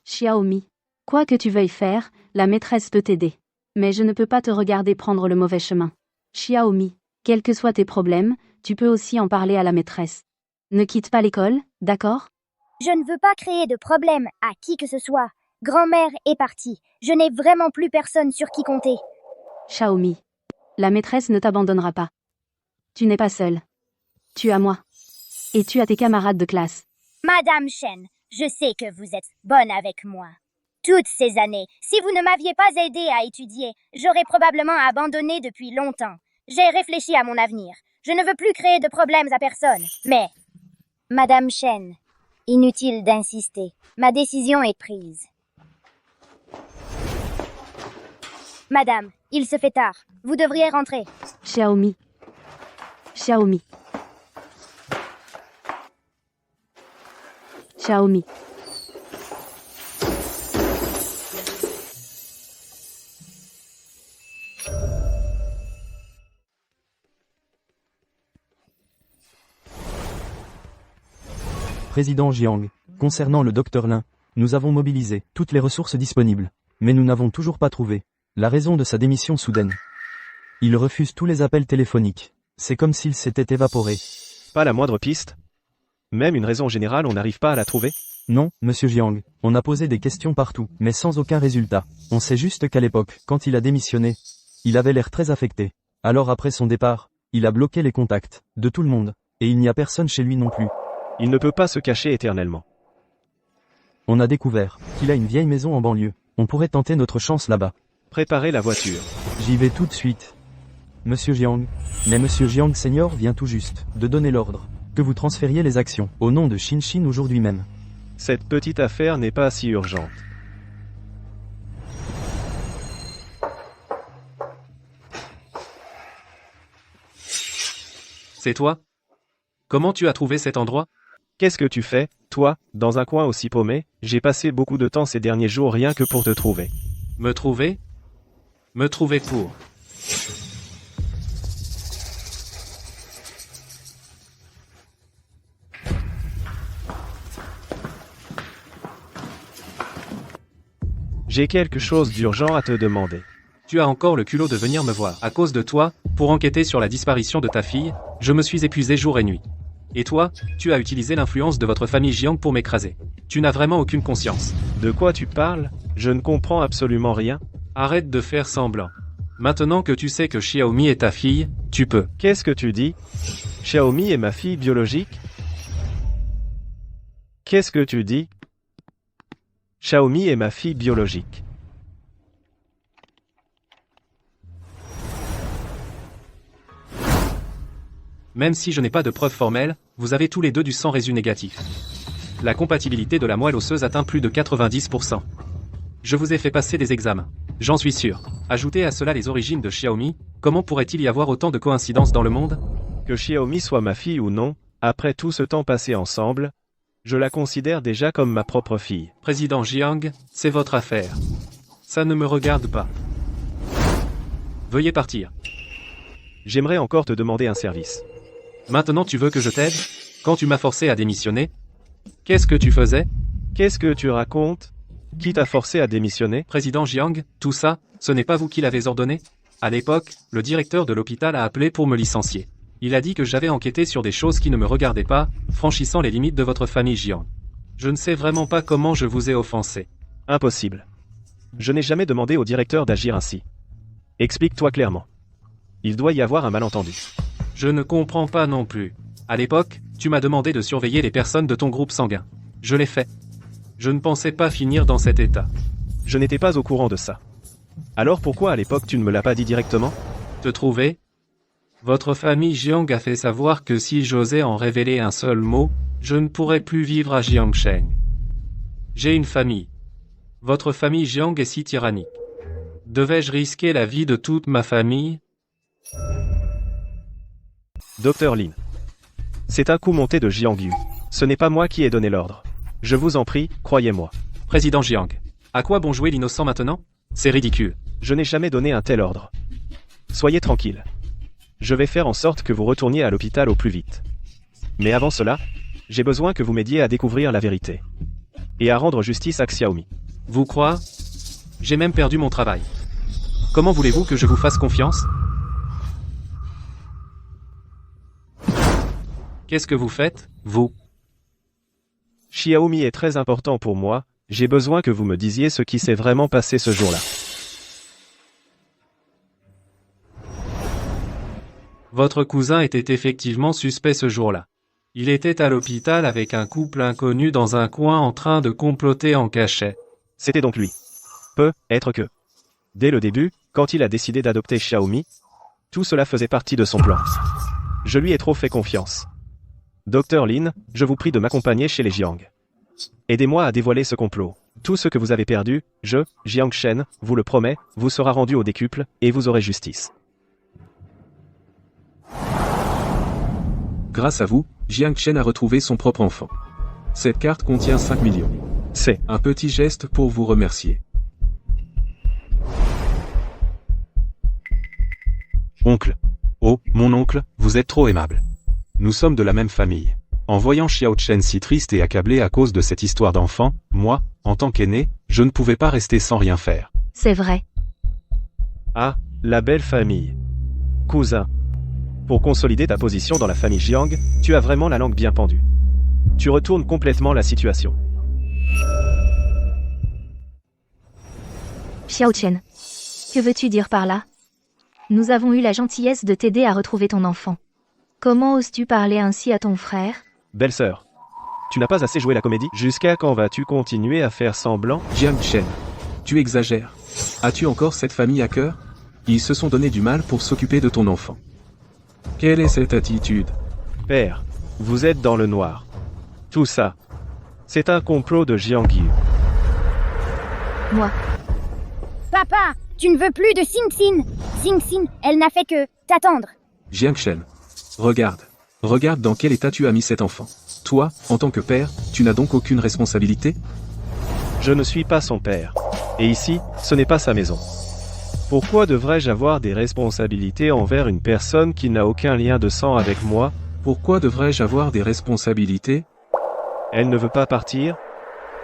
Xiaomi. Quoi que tu veuilles faire, la maîtresse peut t'aider. Mais je ne peux pas te regarder prendre le mauvais chemin. Xiaomi. Quels que soient tes problèmes, tu peux aussi en parler à la maîtresse. Ne quitte pas l'école, d'accord? Je ne veux pas créer de problème à qui que ce soit. Grand-mère est partie. Je n'ai vraiment plus personne sur qui compter. Xiaomi. La maîtresse ne t'abandonnera pas. Tu n'es pas seule. Tu as moi. Et tu as tes camarades de classe. Madame Shen, je sais que vous êtes bonne avec moi. Toutes ces années, si vous ne m'aviez pas aidé à étudier, j'aurais probablement abandonné depuis longtemps. J'ai réfléchi à mon avenir. Je ne veux plus créer de problèmes à personne. Mais, Madame Shen, inutile d'insister. Ma décision est prise. Madame, il se fait tard. Vous devriez rentrer. Xiaomi. Xiaomi. Xiaomi. Président Jiang, concernant le docteur Lin, nous avons mobilisé toutes les ressources disponibles, mais nous n'avons toujours pas trouvé la raison de sa démission soudaine. Il refuse tous les appels téléphoniques. C'est comme s'il s'était évaporé. Pas la moindre piste? Même une raison générale, on n'arrive pas à la trouver? Non, monsieur Jiang, on a posé des questions partout, mais sans aucun résultat. On sait juste qu'à l'époque, quand il a démissionné, il avait l'air très affecté. Alors après son départ, il a bloqué les contacts, de tout le monde, et il n'y a personne chez lui non plus. Il ne peut pas se cacher éternellement. On a découvert qu'il a une vieille maison en banlieue. On pourrait tenter notre chance là-bas. Préparez la voiture. J'y vais tout de suite. Monsieur Jiang. Mais monsieur Jiang Senior vient tout juste de donner l'ordre que vous transfériez les actions au nom de Shin aujourd'hui même. Cette petite affaire n'est pas si urgente. C'est toi? Comment tu as trouvé cet endroit? Qu'est-ce que tu fais, toi, dans un coin aussi paumé? J'ai passé beaucoup de temps ces derniers jours rien que pour te trouver. Me trouver? Me trouver pour. J'ai quelque chose d'urgent à te demander. Tu as encore le culot de venir me voir. À cause de toi, pour enquêter sur la disparition de ta fille, je me suis épuisé jour et nuit. Et toi, tu as utilisé l'influence de votre famille Jiang pour m'écraser. Tu n'as vraiment aucune conscience. De quoi tu parles? Je ne comprends absolument rien. Arrête de faire semblant. Maintenant que tu sais que Xiaomi est ta fille, tu peux. Qu'est-ce que tu dis? Xiaomi est ma fille biologique? Qu'est-ce que tu dis? Xiaomi est ma fille biologique. Même si je n'ai pas de preuves formelles, vous avez tous les deux du sang résu négatif. La compatibilité de la moelle osseuse atteint plus de 90%. Je vous ai fait passer des examens. J'en suis sûr. Ajoutez à cela les origines de Xiaomi, comment pourrait-il y avoir autant de coïncidences dans le monde? Que Xiaomi soit ma fille ou non, après tout ce temps passé ensemble, je la considère déjà comme ma propre fille. Président Jiang, c'est votre affaire. Ça ne me regarde pas. Veuillez partir. J'aimerais encore te demander un service. Maintenant tu veux que je t'aide? Quand tu m'as forcé à démissionner? Qu'est-ce que tu faisais? Qu'est-ce que tu racontes? Qui t'a forcé à démissionner? Président Jiang, tout ça, ce n'est pas vous qui l'avez ordonné? À l'époque, le directeur de l'hôpital a appelé pour me licencier. Il a dit que j'avais enquêté sur des choses qui ne me regardaient pas, franchissant les limites de votre famille Jiang. Je ne sais vraiment pas comment je vous ai offensé. Impossible. Je n'ai jamais demandé au directeur d'agir ainsi. Explique-toi clairement. Il doit y avoir un malentendu. Je ne comprends pas non plus. À l'époque, tu m'as demandé de surveiller les personnes de ton groupe sanguin. Je l'ai fait. Je ne pensais pas finir dans cet état. Je n'étais pas au courant de ça. Alors pourquoi à l'époque tu ne me l'as pas dit directement? Te trouver? Votre famille Jiang a fait savoir que si j'osais en révéler un seul mot, je ne pourrais plus vivre à Jiangsheng. J'ai une famille. Votre famille Jiang est si tyrannique. Devais-je risquer la vie de toute ma famille? Dr Lin. C'est un coup monté de Jiangyu. Ce n'est pas moi qui ai donné l'ordre. Je vous en prie, croyez-moi. Président Jiang. À quoi bon jouer l'innocent maintenant? C'est ridicule. Je n'ai jamais donné un tel ordre. Soyez tranquille. Je vais faire en sorte que vous retourniez à l'hôpital au plus vite. Mais avant cela, j'ai besoin que vous m'aidiez à découvrir la vérité. Et à rendre justice à Xiaomi. Vous croyez? J'ai même perdu mon travail. Comment voulez-vous que je vous fasse confiance? Qu'est-ce que vous faites, vous? Xiaomi est très important pour moi, j'ai besoin que vous me disiez ce qui s'est vraiment passé ce jour-là. Votre cousin était effectivement suspect ce jour-là. Il était à l'hôpital avec un couple inconnu dans un coin en train de comploter en cachette. C'était donc lui. Peut être que. Dès le début, quand il a décidé d'adopter Xiaomi, tout cela faisait partie de son plan. Je lui ai trop fait confiance. Dr Lin, je vous prie de m'accompagner chez les Jiang. Aidez-moi à dévoiler ce complot. Tout ce que vous avez perdu, Jiang Shen, vous le promets, vous sera rendu au décuple, et vous aurez justice. Grâce à vous, Jiang Chen a retrouvé son propre enfant. Cette carte contient 5 millions. C'est un petit geste pour vous remercier. Oncle. Oh, mon oncle, vous êtes trop aimable. Nous sommes de la même famille. En voyant Xiao Chen si triste et accablé à cause de cette histoire d'enfant, moi, en tant qu'aîné, je ne pouvais pas rester sans rien faire. C'est vrai. Ah, la belle famille. Cousin. Pour consolider ta position dans la famille Jiang, tu as vraiment la langue bien pendue. Tu retournes complètement la situation. Xiao Chen. Que veux-tu dire par là? Nous avons eu la gentillesse de t'aider à retrouver ton enfant. Comment oses-tu parler ainsi à ton frère? Belle-sœur, tu n'as pas assez joué la comédie? Jusqu'à quand vas-tu continuer à faire semblant? Jiang Shen. Tu exagères. As-tu encore cette famille à cœur? Ils se sont donné du mal pour s'occuper de ton enfant. Quelle est cette attitude? Père, vous êtes dans le noir. Tout ça, c'est un complot de Jiang Yu. Moi. Papa, tu ne veux plus de Xing Xin. Xing Xin, elle n'a fait que t'attendre. Jiang Shen. Regarde. Regarde dans quel état tu as mis cet enfant. Toi, en tant que père, tu n'as donc aucune responsabilité? Je ne suis pas son père. Et ici, ce n'est pas sa maison. Pourquoi devrais-je avoir des responsabilités envers une personne qui n'a aucun lien de sang avec moi? Pourquoi devrais-je avoir des responsabilités? Elle ne veut pas partir?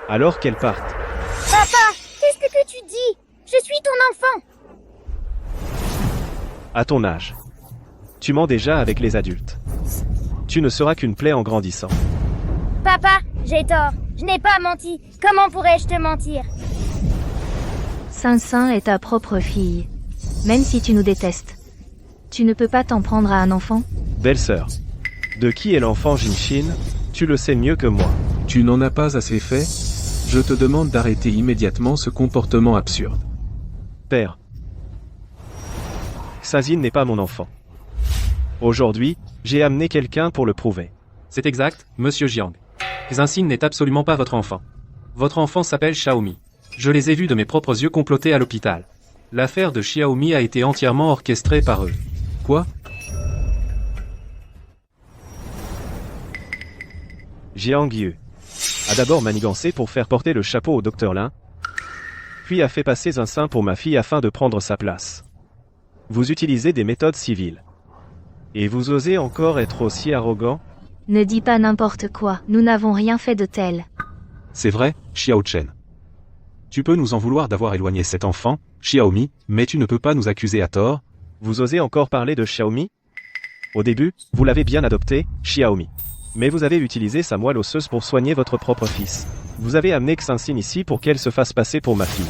Alors qu'elle parte. Papa, qu'est-ce que tu dis? Je suis ton enfant. À ton âge. Tu mens déjà avec les adultes. Tu ne seras qu'une plaie en grandissant. Papa, j'ai tort. Je n'ai pas menti. Comment pourrais-je te mentir? Sin est ta propre fille. Même si tu nous détestes. Tu ne peux pas t'en prendre à un enfant? Belle-sœur. De qui est l'enfant Jinshin? Tu le sais mieux que moi. Tu n'en as pas assez fait? Je te demande d'arrêter immédiatement ce comportement absurde. Père. Xazin n'est pas mon enfant. Aujourd'hui, j'ai amené quelqu'un pour le prouver. C'est exact, monsieur Jiang. Xinxin n'est absolument pas votre enfant. Votre enfant s'appelle Xiaomi. Je les ai vus de mes propres yeux comploter à l'hôpital. L'affaire de Xiaomi a été entièrement orchestrée par eux. Quoi? Jiang Yu a d'abord manigancé pour faire porter le chapeau au docteur Lin, puis a fait passer un sein pour ma fille afin de prendre sa place. Vous utilisez des méthodes civiles. Et vous osez encore être aussi arrogant? Ne dis pas n'importe quoi, nous n'avons rien fait de tel. C'est vrai, Xiao Chen. Tu peux nous en vouloir d'avoir éloigné cet enfant, Xiaomi, mais tu ne peux pas nous accuser à tort. Vous osez encore parler de Xiaomi? Au début, vous l'avez bien adopté, Xiaomi. Mais vous avez utilisé sa moelle osseuse pour soigner votre propre fils. Vous avez amené Xinxin ici pour qu'elle se fasse passer pour ma fille.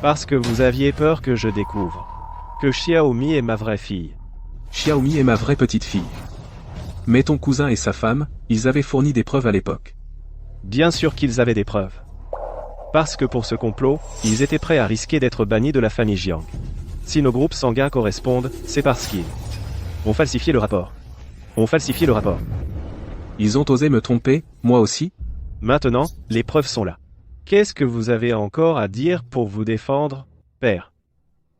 Parce que vous aviez peur que je découvre que Xiaomi est ma vraie fille. Xiaomi est ma vraie petite fille. Mais ton cousin et sa femme, ils avaient fourni des preuves à l'époque. Bien sûr qu'ils avaient des preuves. Parce que pour ce complot, ils étaient prêts à risquer d'être bannis de la famille Jiang. Si nos groupes sanguins correspondent, c'est parce qu'ils ont falsifié le rapport. Ont falsifié le rapport. Ils ont osé me tromper, moi aussi? Maintenant, les preuves sont là. Qu'est-ce que vous avez encore à dire pour vous défendre, père?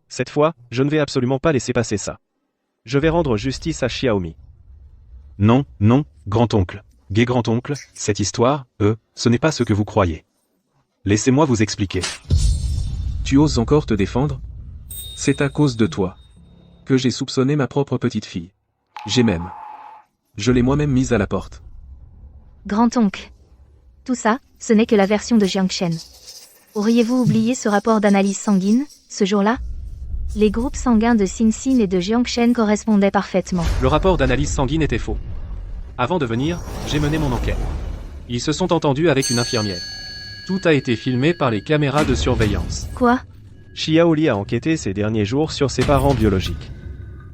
Cette fois, je ne vais absolument pas laisser passer ça. Je vais rendre justice à Xiaomi. Non, non, grand-oncle. Gai grand-oncle, cette histoire, ce n'est pas ce que vous croyez. Laissez-moi vous expliquer. Tu oses encore te défendre? C'est à cause de toi que j'ai soupçonné ma propre petite fille. Je l'ai moi-même mise à la porte. Grand-oncle. Tout ça, ce n'est que la version de Jiang Shen. Auriez-vous oublié ce rapport d'analyse sanguine, ce jour-là? Les groupes sanguins de Xinxin et de Jiang Shen correspondaient parfaitement. Le rapport d'analyse sanguine était faux. Avant de venir, j'ai mené mon enquête. Ils se sont entendus avec une infirmière. Tout a été filmé par les caméras de surveillance. Quoi? Xiaoli a enquêté ces derniers jours sur ses parents biologiques.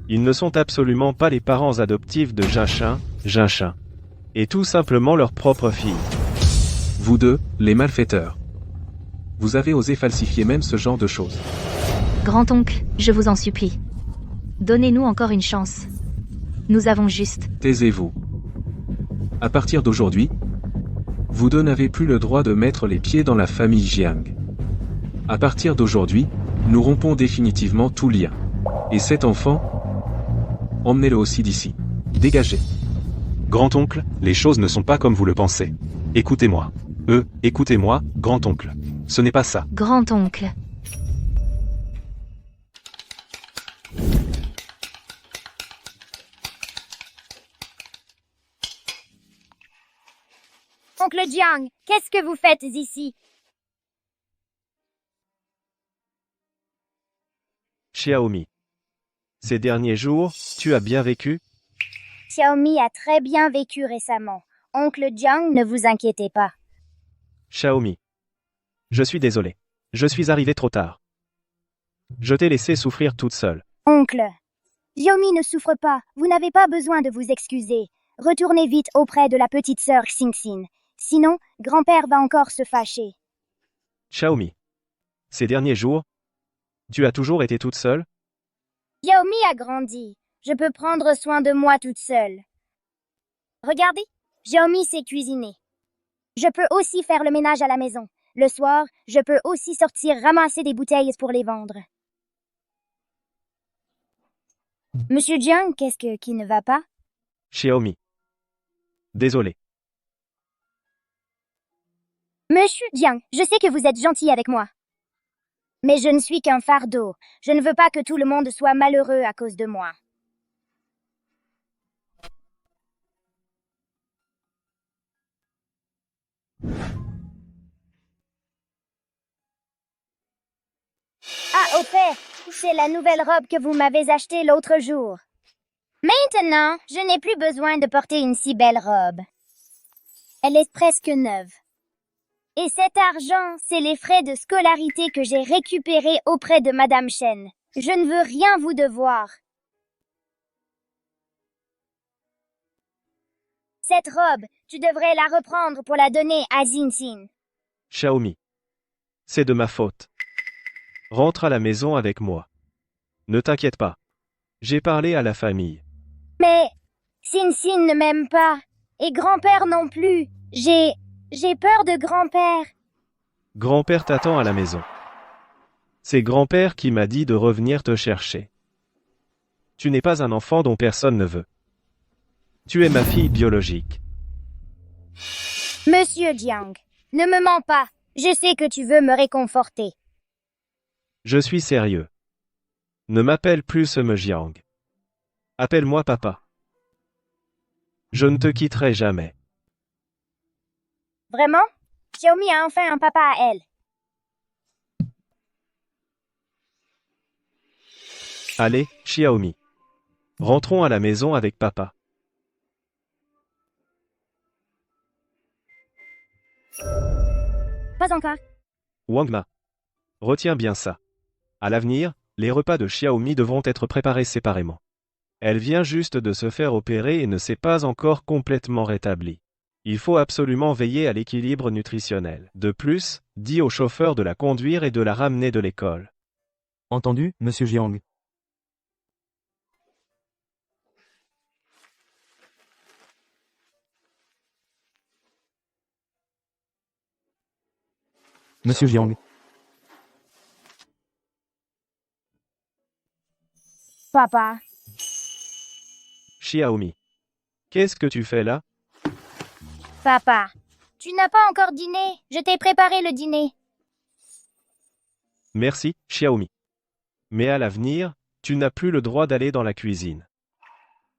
Ils ne sont absolument pas les parents adoptifs de Jinshin, et tout simplement leur propre fille. Vous deux, les malfaiteurs. Vous avez osé falsifier même ce genre de choses. Grand-oncle, je vous en supplie. Donnez-nous encore une chance. Nous avons juste... Taisez-vous. À partir d'aujourd'hui, vous deux n'avez plus le droit de mettre les pieds dans la famille Jiang. À partir d'aujourd'hui, nous rompons définitivement tout lien. Et cet enfant, emmenez-le aussi d'ici. Dégagez. Grand-oncle, les choses ne sont pas comme vous le pensez. Écoutez-moi. Écoutez-moi, grand-oncle. Ce n'est pas ça. Grand-oncle. Oncle Jiang, qu'est-ce que vous faites ici? Xiaomi. Ces derniers jours, tu as bien vécu? Xiaomi a très bien vécu récemment. oncle Jiang, ne vous inquiétez pas. Xiaomi. Je suis désolé. Je suis arrivé trop tard. Je t'ai laissé souffrir toute seule. Oncle. Xiaomi ne souffre pas, vous n'avez pas besoin de vous excuser. Retournez vite auprès de la petite sœur Xingxin. Sinon, grand-père va encore se fâcher. Xiaomi. Ces derniers jours, tu as toujours été toute seule? Xiaomi a grandi. Je peux prendre soin de moi toute seule. Regardez, Xiaomi sait cuisiner. Je peux aussi faire le ménage à la maison. Le soir, je peux aussi sortir ramasser des bouteilles pour les vendre. Monsieur Jiang, qu'est-ce qui ne va pas? Xiaomi. Désolé. Monsieur Jiang, je sais que vous êtes gentil avec moi. Mais je ne suis qu'un fardeau. Je ne veux pas que tout le monde soit malheureux à cause de moi. Ah, au fait, c'est la nouvelle robe que vous m'avez achetée l'autre jour. Maintenant, je n'ai plus besoin de porter une si belle robe. Elle est presque neuve. Et cet argent, c'est les frais de scolarité que j'ai récupérés auprès de Madame Chen. Je ne veux rien vous devoir. Cette robe, tu devrais la reprendre pour la donner à Xingxin. Xiaomi. C'est de ma faute. Rentre à la maison avec moi. Ne t'inquiète pas. J'ai parlé à la famille. Mais Xingxin ne m'aime pas. Et grand-père non plus. J'ai peur de grand-père. Grand-père t'attend à la maison. C'est grand-père qui m'a dit de revenir te chercher. Tu n'es pas un enfant dont personne ne veut. Tu es ma fille biologique. Monsieur Jiang, ne me mens pas. Je sais que tu veux me réconforter. Je suis sérieux. Ne m'appelle plus ce Jiang. Appelle-moi papa. Je ne te quitterai jamais. Vraiment? Xiaomi a enfin un papa à elle. Allez, Xiaomi. Rentrons à la maison avec papa. Pas encore. Wangma. Retiens bien ça. À l'avenir, les repas de Xiaomi devront être préparés séparément. Elle vient juste de se faire opérer et ne s'est pas encore complètement rétablie. Il faut absolument veiller à l'équilibre nutritionnel. De plus, dis au chauffeur de la conduire et de la ramener de l'école. Entendu, monsieur Jiang. Monsieur Jiang. Papa. Xiaomi. Qu'est-ce que tu fais là? Papa. Tu n'as pas encore dîné. Je t'ai préparé le dîner. Merci, Xiaomi. Mais à l'avenir, tu n'as plus le droit d'aller dans la cuisine.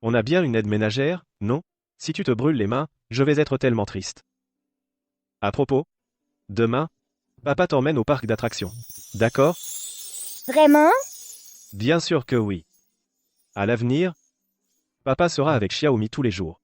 On a bien une aide ménagère, non? Si tu te brûles les mains, je vais être tellement triste. À propos, demain, papa t'emmène au parc d'attractions. D'accord? Vraiment? Bien sûr que oui. À l'avenir, papa sera avec Xiaomi tous les jours.